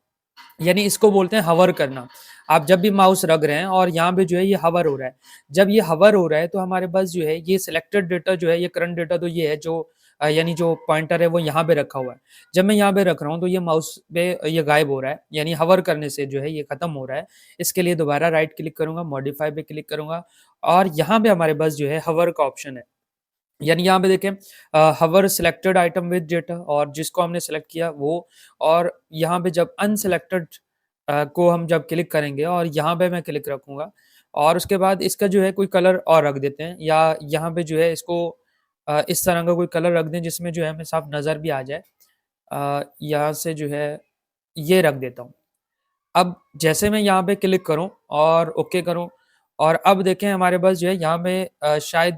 A: यानी इसको बोलते हैं हवर करना। आप जब भी माउस रख रहे हैं और यहाँ पे जो है ये हवर हो रहा है। जब ये हवर हो रहा है तो हमारे पास जो है ये सिलेक्टेड डेटा जो है, ये करंट डेटा तो ये है जो यानी जो पॉइंटर है वो यहाँ पे रखा हुआ है। जब मैं यहाँ पे रख रहा हूँ तो ये माउस पे ये गायब हो रहा है, यानी हवर करने से जो है ये खत्म हो रहा है। इसके लिए दोबारा राइट क्लिक करूँगा, मॉडिफाई पे क्लिक करूँगा और यहाँ पे हमारे पास जो है हवर का ऑप्शन है। यानी यहाँ पे देखें हवर सिलेक्टेड आइटम विद डेटा और जिसको हमने सेलेक्ट किया वो, और यहाँ पे जब अनसिलेक्टेड को हम जब क्लिक करेंगे और यहाँ पे मैं क्लिक रखूँगा और उसके बाद इसका जो है कोई कलर और रख देते हैं या यहाँ पे जो है इसको इस तरह का कोई कलर रख दें जिसमें जो है हमें साफ नज़र भी आ जाए। यहाँ से जो है ये रख देता हूँ। अब जैसे मैं यहाँ पे क्लिक करूँ और ओके करूँ और अब देखें हमारे पास जो है यहाँ पे शायद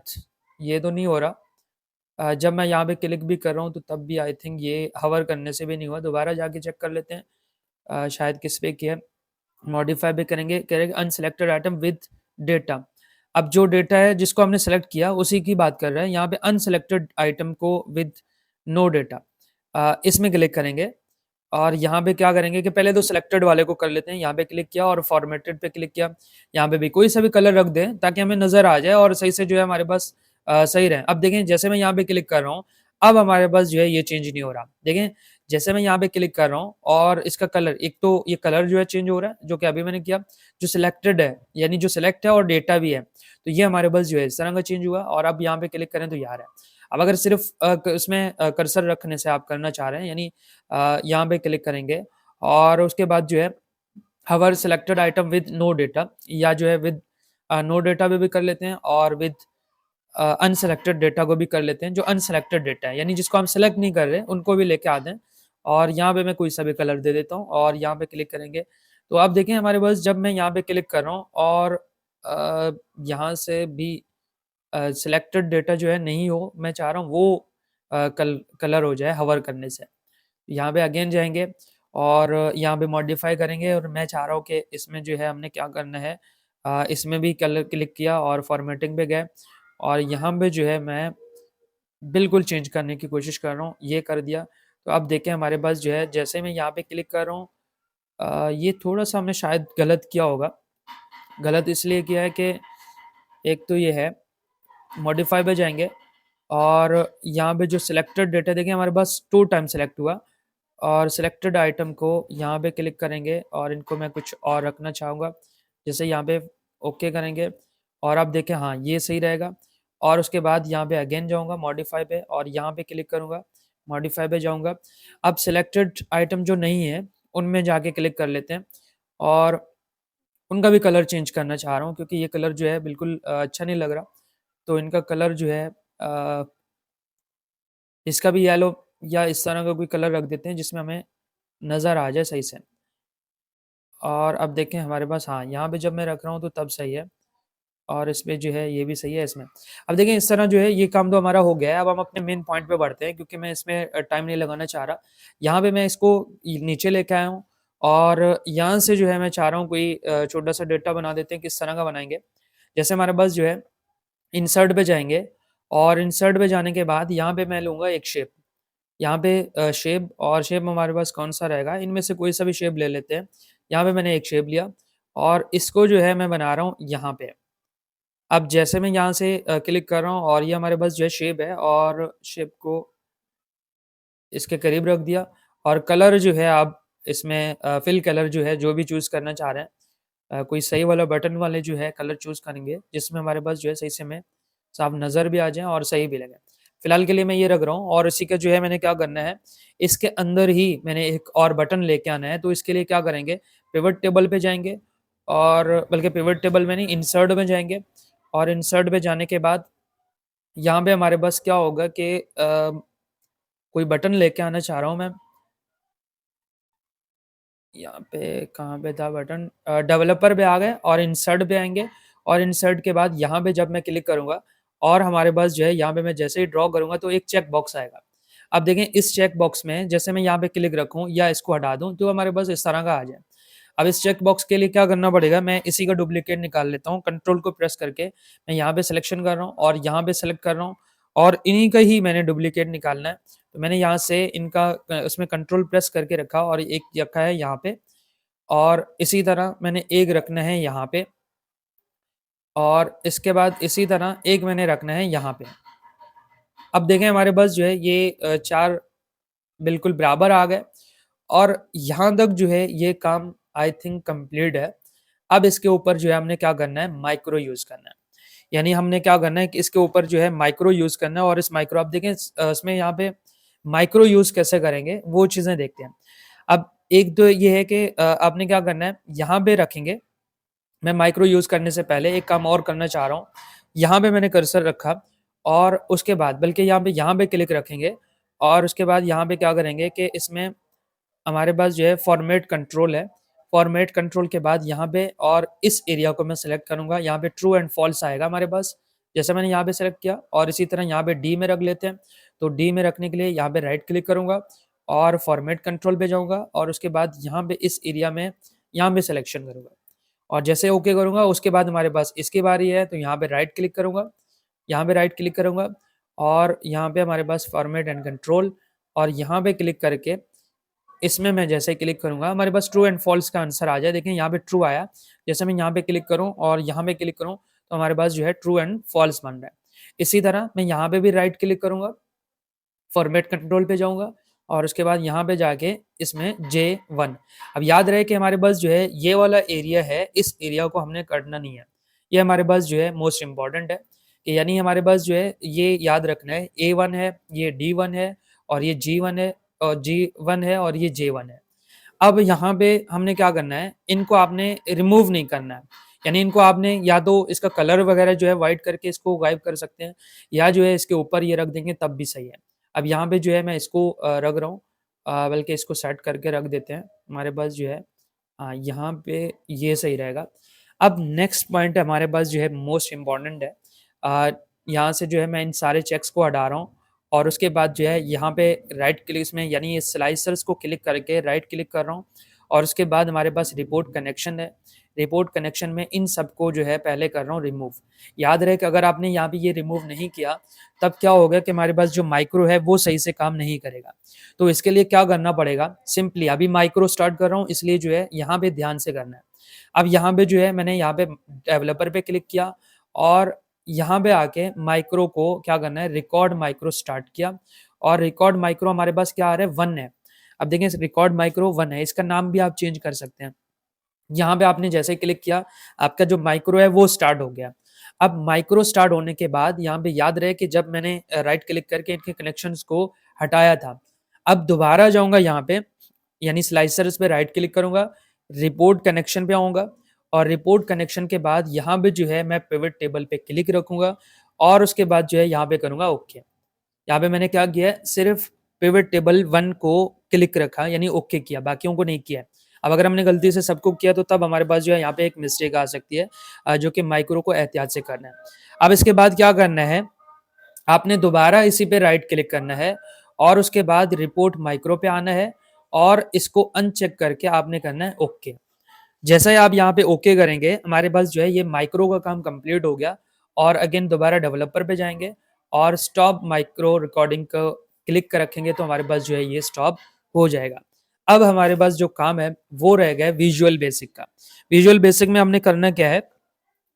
A: ये तो नहीं हो रहा। जब मैं यहाँ पे क्लिक भी कर रहा हूँ तो तब भी आई थिंक ये हवर करने से भी नहीं हुआ। दोबारा जाके चेक कर लेते हैं शायद किस पे किया है। मॉडिफाई भी करेंगे, करेंगे अनसिलेक्टेड आइटम विद डेटा। अब जो डेटा है जिसको हमने सेलेक्ट किया उसी की बात कर रहे हैं। यहाँ पे अनसिलेक्टेड आइटम को विद नो डेटा इसमें क्लिक करेंगे और यहाँ पे क्या करेंगे कि पहले तो सिलेक्टेड वाले को कर लेते हैं। यहाँ पे क्लिक किया और फॉर्मेटेड पे क्लिक किया। यहाँ पे भी कोई सा भी कलर रख दें ताकि हमें नज़र आ जाए और सही से जो है हमारे पास सही रहे। अब देखें जैसे मैं यहाँ पे क्लिक कर रहा हूँ, अब हमारे पास जो है ये चेंज नहीं हो रहा। देखें जैसे मैं यहाँ पे क्लिक कर रहा हूँ और इसका कलर, एक तो ये कलर जो है चेंज हो रहा है जो कि अभी मैंने किया, जो सिलेक्टेड है यानी जो सिलेक्ट है और डेटा भी है, तो ये हमारे पास जो है इस तरह का चेंज हुआ और अब यहाँ पे क्लिक करें तो ये आ रहा है। अब अगर सिर्फ इसमें कर्सर रखने से आप करना चाह रहे हैं, यानी यहाँ पे क्लिक करेंगे और उसके बाद जो है hover selected item with no data, या जो है विद नो डेटा पे भी कर लेते हैं और विद अनसिलेक्टेड डेटा को भी कर लेते हैं। जो अनसिलेक्टेड डेटा है यानी जिसको हम सेलेक्ट नहीं कर रहे उनको भी लेके आते हैं और यहाँ पे मैं कोई सा भी कलर दे देता हूँ और यहाँ पे क्लिक करेंगे। तो आप देखें हमारे पास जब मैं यहाँ पे क्लिक कर रहा हूँ और अ, यहाँ से भी सिलेक्टेड डेटा जो है नहीं हो, मैं चाह रहा हूँ वो कलर हो जाए हवर करने से। यहाँ पे अगेन जाएँगे और यहाँ पे मॉडिफ़ाई करेंगे और मैं चाह रहा हूँ कि इसमें जो है हमने क्या करना है, इसमें भी कलर क्लिक किया और फ़ॉर्मेटिंग पे गए और यहाँ पे जो है मैं बिल्कुल चेंज करने की कोशिश कर रहा हूँ, ये कर दिया। तो अब देखें हमारे पास जो है जैसे मैं यहाँ पे क्लिक कर रहा हूँ, ये थोड़ा-सा हमने शायद गलत किया होगा। गलत इसलिए किया है कि एक तो ये है, मॉडिफ़ाई पे जाएँगे और यहाँ पे जो सिलेक्टेड डेटा देखिए हमारे पास 2 टाइम सिलेक्ट हुआ और सिलेक्टेड आइटम को यहाँ पे क्लिक करेंगे और इनको मैं कुछ और रखना चाहूँगा। जैसे यहाँ पे ओके करेंगे और अब देखें हाँ, ये सही रहेगा और उसके बाद यहाँ पे अगेन जाऊँगा मॉडिफ़ाई पे और यहाँ पे क्लिक करूँगा, मॉडिफ़ाई पे जाऊँगा। अब सिलेक्टेड आइटम जो नहीं है, उनमें जाके क्लिक कर लेते हैं और उनका भी कलर चेंज करना चाह रहा हूँ क्योंकि ये कलर जो है बिल्कुल अच्छा नहीं लग रहा। तो इनका कलर जो है इसका भी येलो या इस तरह का कोई कलर रख देते हैं जिसमें हमें नज़र आ जाए सही से। और अब देखें हमारे पास हाँ, यहाँ पे जब मैं रख रहा हूँ तो तब सही है और इसमें जो है ये भी सही है इसमें। अब देखें इस तरह जो है ये काम तो हमारा हो गया है, अब हम अपने मेन पॉइंट पे बढ़ते हैं क्योंकि मैं इसमें टाइम नहीं लगाना चाह रहा। यहाँ पे मैं इसको नीचे लेके आया हूँ और यहाँ से जो है मैं चाह रहा हूँ कोई छोटा-सा डेटा बना देते हैं, किस तरह का बनाएँगे? जैसे हमारे पास जो है इंसर्ट पे जाएँगे और इंसर्ट पे जाने के बाद यहाँ पे मैं लूँगा एक शेप। यहाँ पे शेप और शेप हमारे पास कौन-सा रहेगा? इनमें से कोई सा भी शेप ले लेते हैं। यहाँ पे मैंने एक शेप लिया और इसको जो है मैं बना रहा हूँ यहाँ पे। अब जैसे मैं यहाँ से क्लिक कर रहा हूँ और ये हमारे पास जो है शेप है और शेप को इसके करीब रख दिया और कलर जो है आप इसमें फिल कलर जो है जो भी चूज़ करना चाह रहे हैं, कोई सही वाला बटन वाले जो है कलर चूज़ करेंगे जिसमें हमारे पास जो है सही से हमें साफ नज़र भी आ जाए और सही भी लगे। फिलहाल के लिए मैं ये रख रहा हूँ और इसी का जो है मैंने क्या करना है, इसके अंदर ही मैंने एक और बटन लेके आना है, तो इसके लिए क्या करेंगे, पिवट टेबल पे जाएँगे और बल्कि पिवट टेबल में नहीं इंसर्ट में जाएँगे और इंसर्ट में जाने के बाद यहाँ पे हमारे पास क्या होगा कि कोई बटन लेके आना चाह रहा हूँ मैं। यहाँ पे कहाँ पे था बटन? डेवलपर पे आ गए और इंसर्ट पे आएँगे और इंसर्ट के बाद यहाँ पे जब मैं क्लिक करूँगा और हमारे पास जो है यहाँ पे मैं जैसे ही ड्रॉ करूँगा तो एक चेक बॉक्स आएगा। अब देखें इस चेक बॉक्स में जैसे मैं यहाँ पे क्लिक रखूँ या इसको हटा दूँ तो हमारे पास इस तरह का आ जाए। अब इस चेक बॉक्स के लिए क्या करना पड़ेगा, मैं इसी का डुप्लीकेट निकाल लेता हूँ, कंट्रोल को प्रेस करके मैं यहाँ पे सिलेक्शन कर रहा हूँ और यहाँ पे सेलेक्ट कर रहा हूँ और इन्हीं का ही मैंने डुप्लीकेट निकालना है। तो मैंने यहाँ से इनका उसमें कंट्रोल प्रेस करके रखा और एक रखा है यहाँ पे और इसी तरह मैंने एक रखना है यहाँ पे और इसके बाद इसी तरह एक मैंने रखना है यहाँ पे। अब देखें हमारे पास जो है ये 4 बिल्कुल बराबर आ गए और यहाँ तक जो है ये काम आई थिंक कंप्लीट है। अब इसके ऊपर जो है हमने क्या करना है, माइक्रो यूज़ करना है। यानी हमने क्या करना है कि इसके ऊपर जो है माइक्रो यूज़ करना है और इस माइक्रो आप देखें इसमें यहाँ पे माइक्रो यूज़ कैसे करेंगे वो चीज़ें देखते हैं। अब एक तो ये है कि आपने क्या करना है, यहाँ पे रखेंगे। मैं माइक्रो यूज़ करने से पहले एक काम और करना चाह रहा हूँ। यहाँ पे मैंने कर्सर रखा और उसके बाद बल्कि यहाँ पे क्लिक रखेंगे और उसके बाद यहाँ पे क्या करेंगे कि इसमें हमारे पास जो है फॉर्मेट कंट्रोल है। फॉर्मेट कंट्रोल के बाद यहाँ पे और इस एरिया को मैं सेलेक्ट करूँगा। यहाँ पे ट्रू एंड फॉल्स आएगा हमारे पास। जैसे मैंने यहाँ पे सेलेक्ट किया और इसी तरह यहाँ पे डी में रख लेते हैं। तो डी में रखने के लिए यहाँ पे राइट क्लिक करूँगा और फॉर्मेट कंट्रोल पे जाऊँगा और उसके बाद यहाँ पे इस एरिया में यहाँ पे सिलेक्शन करूँगा। और जैसे ओके करूँगा उसके बाद हमारे पास इसकी बारी है, तो यहाँ पे राइट क्लिक करूँगा, यहाँ पे राइट क्लिक करूँगा और यहाँ पे हमारे पास फॉर्मेट एंड कंट्रोल और यहाँ पे क्लिक करके इसमें मैं जैसे क्लिक करूँगा हमारे पास ट्रू एंड फॉल्स का आंसर आ जाए। देखिए यहाँ पे ट्रू आया। जैसे मैं यहाँ पे क्लिक करूँ और यहाँ पे क्लिक करूँ तो हमारे पास जो है ट्रू एंड फॉल्स बन रहा है। इसी तरह मैं यहाँ पे भी राइट क्लिक करूँगा, फॉर्मेट कंट्रोल पे जाऊँगा और उसके बाद यहाँ पे जाके इसमें J1। अब याद रहे कि हमारे पास जो है ये वाला एरिया है, इस एरिया को हमने करना नहीं है। ये हमारे पास जो है मोस्ट इम्पोर्टेंट है कि यानी हमारे पास जो है ये याद रखना है A1 है, ये D1 है और ये G1 है और G1 है और ये J1 है। अब यहाँ पे हमने क्या करना है, इनको आपने रिमूव नहीं करना है। यानी इनको आपने या तो इसका कलर वगैरह जो है व्हाइट करके इसको गायब कर सकते हैं या जो है इसके ऊपर ये रख देंगे तब भी सही है। अब यहाँ पे जो है मैं इसको रख रहा हूँ बल्कि इसको सेट करके रख देते हैं। हमारे पास जो है यहाँ पे ये सही रहेगा। अब नेक्स्ट पॉइंट हमारे पास जो है मोस्ट इम्पॉर्टेंट है। यहाँ से जो है मैं इन सारे चेक्स को हटा रहा हूँ और उसके बाद जो है यहाँ पे राइट क्लिक में यानी ये स्लाइसर्स को क्लिक करके राइट क्लिक कर रहा हूँ और उसके बाद हमारे पास रिपोर्ट कनेक्शन है। रिपोर्ट कनेक्शन में इन सबको जो है पहले कर रहा हूँ रिमूव। याद रहे कि अगर आपने यहाँ पे ये रिमूव नहीं किया तब क्या होगा कि हमारे पास जो माइक्रो है वो सही से काम नहीं करेगा। तो इसके लिए क्या करना पड़ेगा, सिंपली अभी माइक्रो स्टार्ट कर रहा हूँ इसलिए जो है यहाँ पे ध्यान से करना है। अब यहाँ पे जो है मैंने यहाँ पे डेवलपर पे क्लिक किया और यहाँ पे आके माइक्रो को क्या करना है, रिकॉर्ड माइक्रो स्टार्ट किया और रिकॉर्ड माइक्रो हमारे पास क्या आ रहा है, 1 है। अब देखें रिकॉर्ड माइक्रो 1 है, इसका नाम भी आप चेंज कर सकते हैं। यहाँ पे आपने जैसे ही क्लिक किया आपका जो माइक्रो है वो स्टार्ट हो गया। अब माइक्रो स्टार्ट होने के बाद यहाँ पे याद रहे कि जब मैंने राइट क्लिक करके इनके कनेक्शंस को हटाया था, अब दोबारा जाऊंगा यहाँ पे यानी स्लाइसर्स पे राइट क्लिक करूंगा, रिपोर्ट कनेक्शन पे आऊंगा और रिपोर्ट कनेक्शन के बाद यहाँ पे जो है मैं पिवट टेबल पे क्लिक रखूंगा और उसके बाद जो है यहाँ पे करूंगा ओके। यहाँ पे मैंने क्या किया है, सिर्फ पिवट टेबल 1 को क्लिक रखा यानी ओके किया, बाकियों को नहीं किया है। अब अगर हमने गलती से सबको किया तो तब हमारे पास जो है यहाँ पे एक मिस्टेक आ सकती है, जो कि माइक्रो को एहतियात से करना है। अब इसके बाद क्या करना है, आपने दोबारा इसी पे राइट क्लिक करना है और उसके बाद रिपोर्ट माइक्रो पे आना है और इसको अनचेक करके आपने करना है ओके। जैसा ही आप यहाँ पे ओके करेंगे हमारे पास जो है ये माइक्रो का काम कंप्लीट हो गया और अगेन दोबारा डेवलपर पे जाएंगे और स्टॉप माइक्रो रिकॉर्डिंग को क्लिक कर रखेंगे तो हमारे पास जो है ये स्टॉप हो जाएगा। अब हमारे पास जो काम है वो रह गया विजुअल बेसिक का। विजुअल बेसिक में हमने करना क्या है,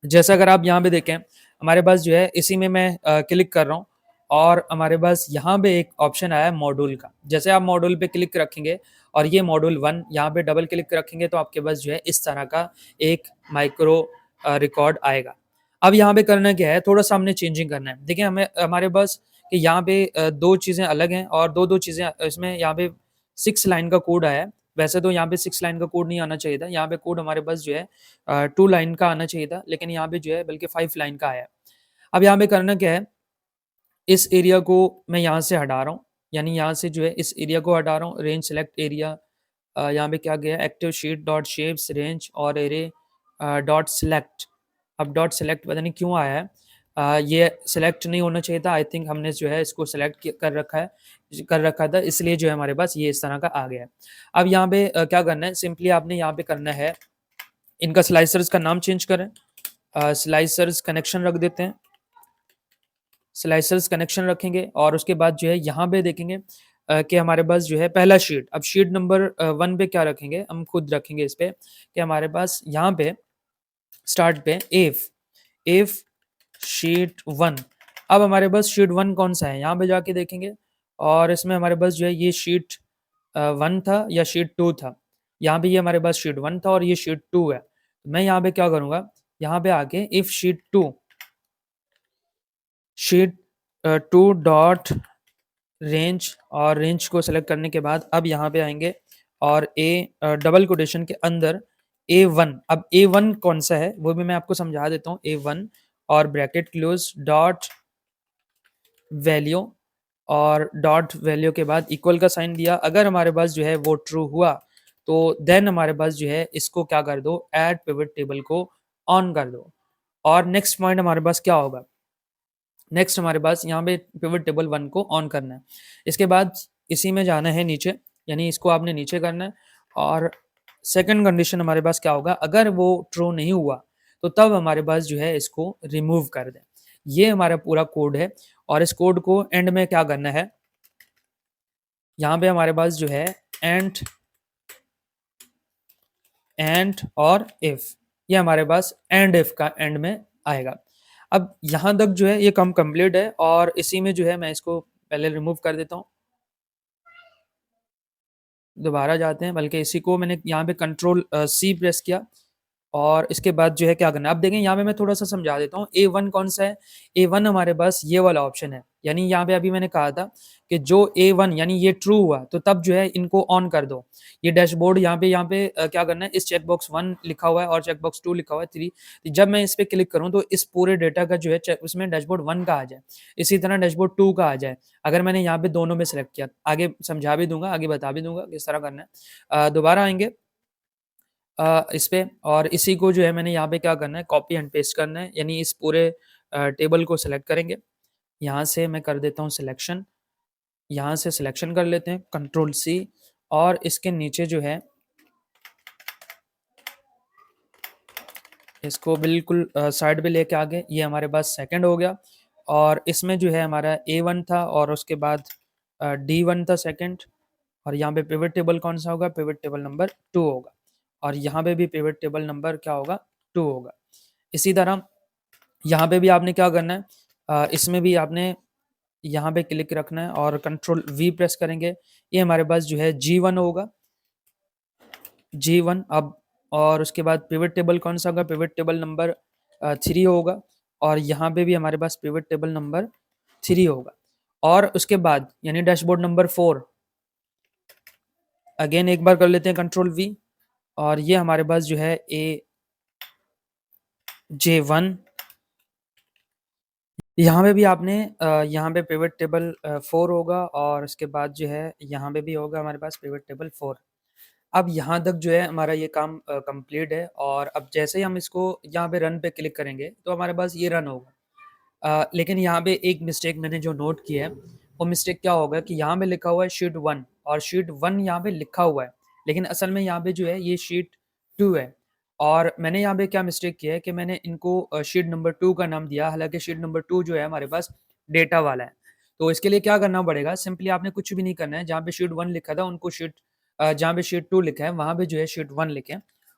A: जैसा अगर आप यहाँ पे देखें हमारे पास जो है इसी में मैं क्लिक कर रहा हूँ और हमारे पास यहाँ पे एक ऑप्शन आया है मॉड्यूल का। जैसे आप मॉड्यूल पे क्लिक रखेंगे और ये मॉड्यूल 1 यहाँ पे डबल क्लिक रखेंगे तो आपके पास जो है इस तरह का एक माइक्रो रिकॉर्ड आएगा। अब यहाँ पे करना क्या है, थोड़ा सा हमने चेंजिंग करना है। देखिए हमें हमारे पास कि यहाँ पे दो चीज़ें अलग हैं और दो चीज़ें इसमें यहाँ पे 6 लाइन का कोड आया है। वैसे तो यहाँ पे 6 लाइन का कोड नहीं आना चाहिए था, यहाँ पे कोड हमारे पास जो है 2 लाइन का आना चाहिए था, लेकिन यहाँ पे जो है बल्कि 5 लाइन का आया है। अब यहाँ पे करना क्या है, इस एरिया को मैं यहाँ से हटा रहा हूँ, यानी यहाँ से जो है इस एरिया को हटा रहा हूँ। रेंज सेलेक्ट एरिया, यहाँ पे क्या गया, active sheet dot shapes range और एरे डॉट सेलेक्ट। अब डॉट सेलेक्ट पता नहीं क्यों आया है, ये सेलेक्ट नहीं होना चाहिए था। आई थिंक हमने जो है इसको सेलेक्ट कर रखा था, इसलिए जो है हमारे पास ये इस तरह का आ गया है। अब यहाँ पे क्या करना है, सिंपली आपने यहाँ पे करना है, इनका स्लाइसर्स का नाम चेंज करें, स्लाइसर्स कनेक्शन रख देते हैं। स्लाइसर्स कनेक्शन रखेंगे और उसके बाद जो है यहाँ पे देखेंगे कि हमारे पास जो है पहला शीट, अब शीट नंबर 1 पे क्या रखेंगे, हम खुद रखेंगे इस पे कि हमारे पास यहाँ पे स्टार्ट पे इफ शीट 1। अब हमारे पास शीट 1 कौन सा है, यहाँ पे जाके देखेंगे और इसमें हमारे पास जो है ये शीट 1 था या शीट 2 था। यहाँ पे ये हमारे पास शीट 1 था और ये शीट 2 है। तो मैं यहाँ पे क्या करूँगा, यहाँ पे आके इफ शीट 2 डॉट रेंज और रेंज को सेलेक्ट करने के बाद अब यहाँ पे आएंगे और डबल कोटेशन के अंदर A1। अब A1 कौन सा है वो भी मैं आपको समझा देता हूँ। A1 और ब्रैकेट क्लोज डॉट वैल्यू और डॉट वैल्यू के बाद इक्वल का साइन दिया। अगर हमारे पास जो है वो ट्रू हुआ तो देन हमारे पास जो है इसको क्या कर दो, ऐड पिवट टेबल को ऑन कर दो। और नेक्स्ट पॉइंट हमारे पास क्या होगा, नेक्स्ट हमारे पास यहाँ पे पिवट टेबल 1 को ऑन करना है। इसके बाद इसी में जाना है नीचे, यानी इसको आपने नीचे करना है और सेकंड कंडीशन हमारे पास क्या होगा, अगर वो ट्रू नहीं हुआ तो तब हमारे पास जो है इसको रिमूव कर दें। ये हमारा पूरा कोड है और इस कोड को एंड में क्या करना है, यहाँ पे हमारे पास जो है एंड और इफ, ये हमारे पास एंड इफ का एंड में आएगा। अब यहाँ तक जो है ये काम कंप्लीट है और इसी में जो है मैं इसको पहले रिमूव कर देता हूँ। दोबारा जाते हैं, बल्कि इसी को मैंने यहाँ पे कंट्रोल C प्रेस किया और इसके बाद जो है क्या करना है, अब देखें यहाँ पे मैं थोड़ा-सा समझा देता हूँ। A1 कौन-सा है? A1 हमारे पास ये वाला ऑप्शन है। यानी यहाँ पे अभी मैंने कहा था कि जो A1 यानी ये ट्रू हुआ, तो तब जो है इनको ऑन कर दो। ये डैशबोर्ड यहाँ पे क्या करना है, इस चेक बॉक्स 1 लिखा हुआ है और चेक बॉक्स 2 लिखा हुआ है, 3। जब मैं इस पे क्लिक करूँ तो इस पूरे डेटा का जो है चेक उसमें डैशबोर्ड 1 का आ जाए। इसी तरह डैशबोर्ड 2 का आ जाए। अगर मैंने यहाँ पे दोनों में सेलेक्ट किया, आगे समझा भी दूँगा, आगे बता भी दूँगा किस तरह करना है। दोबारा आएँगे इस पे और इसी को जो है मैंने यहाँ पे क्या करना है, कॉपी एंड पेस्ट करना है, यानी इस पूरे टेबल को सेलेक्ट करेंगे। यहाँ से मैं कर देता हूँ सिलेक्शन, यहाँ से सिलेक्शन कर लेते हैं, कंट्रोल सी, और इसके नीचे जो है इसको बिल्कुल साइड पे लेके आ गए। ये हमारे पास सेकंड हो गया और इसमें जो है हमारा A1 था और उसके बाद D1 था सेकंड, और यहाँ पे पिवट टेबल कौन-सा होगा? पिवट टेबल नंबर 2 होगा, और यहाँ पे भी पिवट टेबल नंबर क्या होगा? 2 होगा। इसी तरह यहाँ पे भी आपने क्या करना है, इसमें भी आपने यहाँ पे क्लिक रखना है और कंट्रोल वी प्रेस करेंगे। ये हमारे पास जो है G1 होगा, G1 अब, और उसके बाद पिवट टेबल कौन-सा होगा? पिवट टेबल नंबर 3 होगा, और यहाँ पे भी हमारे पास पिवट टेबल नंबर 3 होगा। और उसके बाद यानी डैशबोर्ड नंबर 4 अगेन एक बार कर लेते हैं कंट्रोल वी, और ये हमारे पास जो है J1, यहाँ पे भी आपने यहाँ पे पिवट टेबल 4 होगा, और उसके बाद जो है यहाँ पे भी होगा हमारे पास पिवट टेबल 4। अब यहाँ तक जो है हमारा ये काम कंप्लीट है, और अब जैसे ही हम इसको यहाँ पे रन पे क्लिक करेंगे तो हमारे पास ये रन होगा। लेकिन यहाँ पे एक मिस्टेक मैंने जो नोट की है, वो मिस्टेक क्या होगा कि यहाँ पे लिखा हुआ है शीट 1, और शीट 1 यहाँ पे लिखा हुआ है, लेकिन असल में यहाँ पे जो है ये शीट 2 है। और मैंने यहाँ पे क्या मिस्टेक किया है कि मैंने इनको शीट नंबर 2 का नाम दिया, हालाँकि शीट नंबर 2 जो है हमारे पास डेटा वाला है। तो इसके लिए क्या करना पड़ेगा, सिंपली आपने कुछ भी नहीं करना है, जहाँ पे शीट 1 लिखा था उनको जहाँ पे शीट 2 लिखा है वहाँ पे जो है शीट 1 लिखें,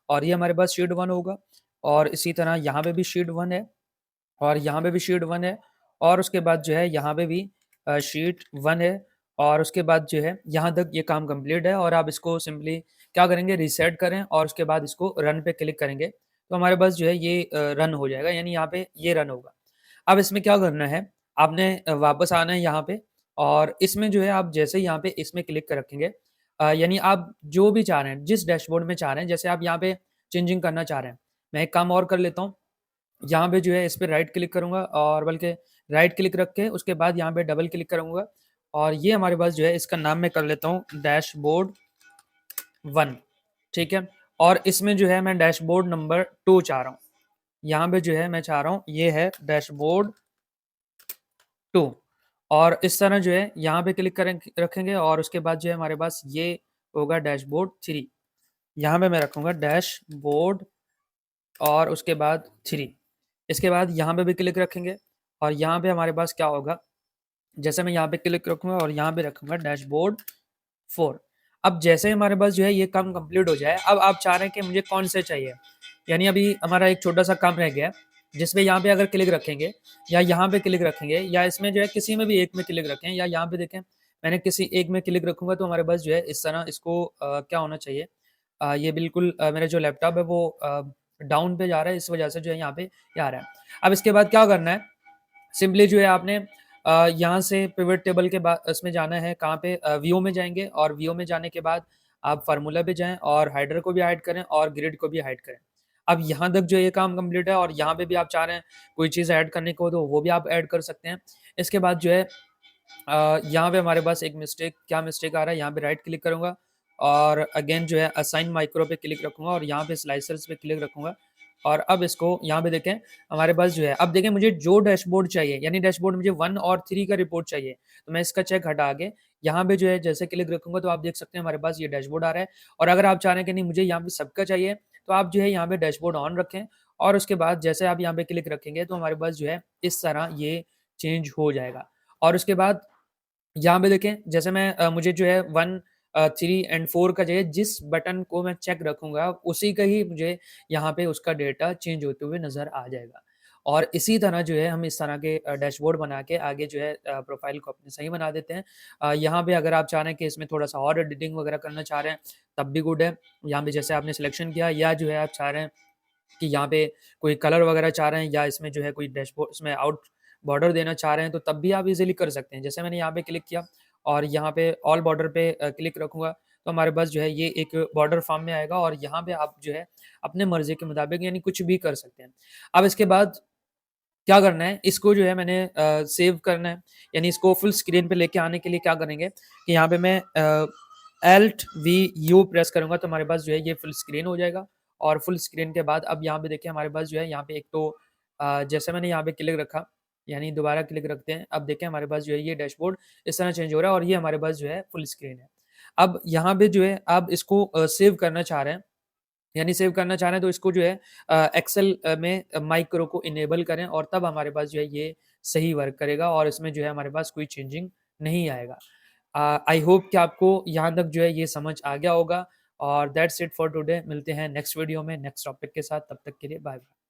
A: और ये हमारे पास शीट 1 होगा। और इसी तरह यहाँ पे भी शीट 1 है, और यहाँ पे भी शीट 1 है, और उसके बाद जो है यहाँ पे भी शीट 1 है, और उसके बाद जो है यहाँ तक ये काम कंप्लीट है, और आप इसको सिंपली क्या करेंगे, रीसेट करें और उसके बाद इसको रन पे क्लिक करेंगे, तो हमारे पास जो है ये रन हो जाएगा, यानी यहाँ पे ये रन होगा। अब इसमें क्या करना है, आपने वापस आना है यहाँ पे, और इसमें जो है आप जैसे ही यहाँ पे इसमें क्लिक कर रखेंगे, यानी आप जो भी चाह रहे हैं, जिस डैशबोर्ड में चाह रहे हैं, जैसे आप यहाँ पे चेंजिंग करना चाह रहे हैं, मैं एक काम और कर लेता हूँ। यहाँ पे जो है इस पे राइट क्लिक करूँगा, और बल्कि राइट क्लिक रख के उसके बाद यहाँ पे डबल क्लिक करूँगा, और ये हमारे पास जो है इसका नाम मैं कर लेता हूँ डैशबोर्ड 1, ठीक है? और इसमें जो है मैं डैशबोर्ड नंबर 2 चाह रहा हूँ। यहाँ पे जो है मैं चाह रहा हूँ ये है डैशबोर्ड 2, और इस तरह जो है यहाँ पे क्लिक करें रखेंगे, और उसके बाद जो है हमारे पास ये होगा डैशबोर्ड 3। यहाँ पे मैं रखूँगा डैशबोर्ड और उसके बाद 3। इसके बाद यहाँ पे भी क्लिक रखेंगे, और यहाँ पे हमारे पास क्या होगा, जैसे मैं यहाँ पे क्लिक रखूँगा और यहाँ पे रखूँगा डैशबोर्ड 4। अब जैसे ही हमारे पास जो है ये काम कंप्लीट हो जाए, अब आप चाह रहे हैं कि मुझे कौन से चाहिए? यानी अभी हमारा एक छोटा-सा काम रह गया है, जिसमें यहाँ पे अगर क्लिक रखेंगे या यहाँ पे क्लिक रखेंगे या इसमें जो है किसी में भी एक में क्लिक रखें, या यहाँ पे देखें मैंने किसी एक में क्लिक रखूँगा तो हमारे पास जो है इस तरह इसको क्या होना चाहिए, ये बिल्कुल मेरा जो लैपटॉप है वो डाउन पे जा रहा है, इस वजह से जो है यहाँ पे ये आ रहा है। अब इसके बाद क्या करना है, सिंपली जो है आपने यहाँ से पिवट टेबल के बाद इसमें जाना है, कहाँ पे व्यू में जाएँगे, और व्यू में जाने के बाद आप फ़ॉर्मूला पे जाएँ और हाइडर को भी हाइड करें और ग्रिड को भी हाइड करें। अब यहाँ तक जो ये काम कंप्लीट है, और यहाँ पे भी आप चाह रहे हैं कोई चीज़ ऐड करने को तो वो भी आप ऐड कर सकते हैं। इसके बाद जो है यहाँ पे हमारे पास एक मिस्टेक, क्या मिस्टेक आ रहा है, यहाँ पे राइट क्लिक करूँगा और अगेन जो है असाइन माइक्रो पे क्लिक रखूँगा और यहाँ पे स्लाइसर्स पे क्लिक रखूँगा, और अब इसको यहाँ पे देखें हमारे पास जो है, अब देखें मुझे जो डैशबोर्ड चाहिए, यानी डैशबोर्ड मुझे 1 और 3 का रिपोर्ट चाहिए, तो मैं इसका चेक हटा के यहाँ पे जो है जैसे क्लिक रखूँगा तो आप देख सकते हैं हमारे पास ये डैशबोर्ड आ रहा है। और अगर आप चाह रहे हैं कि नहीं मुझे यहाँ पे सबका चाहिए, तो आप जो है यहाँ पे डैशबोर्ड ऑन रखें, और उसके बाद जैसे आप यहाँ पे क्लिक रखेंगे तो हमारे पास जो है इस तरह ये चेंज हो जाएगा। और उसके बाद यहाँ पे देखें जैसे मैं मुझे जो है 1 3 एंड 4 का चाहिए, जिस बटन को मैं चेक रखूँगा उसी का ही मुझे यहाँ पे उसका डेटा चेंज होते हुए नज़र आ जाएगा। और इसी तरह जो है हम इस तरह के डैशबोर्ड बना के आगे जो है प्रोफ़ाइल को अपनी सही बना देते हैं। यहाँ पे अगर आप चाह रहे हैं कि इसमें थोड़ा-सा और एडिटिंग वग़ैरह करना चाह रहे हैं, तब भी गुड है। यहाँ पे जैसे आपने सिलेक्शन किया, या जो है आप चाह रहे हैं कि यहाँ पे कोई कलर वगैरह चाह रहे हैं या इसमें जो है कोई डैशबोर्ड इसमें आउट बॉर्डर देना चाह रहे हैं, तो तब भी आप ईज़िली कर सकते हैं। जैसे मैंने यहाँ पे क्लिक किया और यहाँ पे ऑल बॉर्डर पे क्लिक रखूँगा, तो हमारे पास जो है ये एक बॉर्डर फॉर्म में आएगा और यहाँ पे आप जो है अपने मर्ज़ी के मुताबिक यानी कुछ भी कर सकते हैं। अब इसके बाद क्या करना है, इसको जो है मैंने सेव करना है, यानी इसको फुल स्क्रीन पे लेके आने के लिए क्या करेंगे कि यहाँ पे मैं एल्ट वी यू प्रेस करूँगा तो हमारे पास जो है ये फुल स्क्रीन हो जाएगा और फुल स्क्रीन के बाद अब यहाँ पे देखिए हमारे पास जो है यहाँ पे एक तो जैसे मैंने यहाँ पे क्लिक रखा, यानी दोबारा क्लिक रखते हैं, अब देखें हमारे पास जो है ये डैशबोर्ड इस तरह चेंज हो रहा है और ये हमारे पास जो है फुल स्क्रीन है। अब यहाँ पे जो है आप इसको सेव करना चाह रहे हैं, यानी सेव करना चाह रहे हैं तो इसको जो है एक्सेल में माइक्रो को इनेबल करें और तब हमारे पास जो है ये सही वर्क करेगा और इसमें जो है हमारे पास कोई चेंजिंग नहीं आएगा। आई होप कि आपको यहाँ तक जो है ये समझ आ गया होगा और दैट्स इट फॉर टुडे। मिलते हैं नेक्स्ट वीडियो में नेक्स्ट टॉपिक के साथ, तब तक के लिए बाय बाय।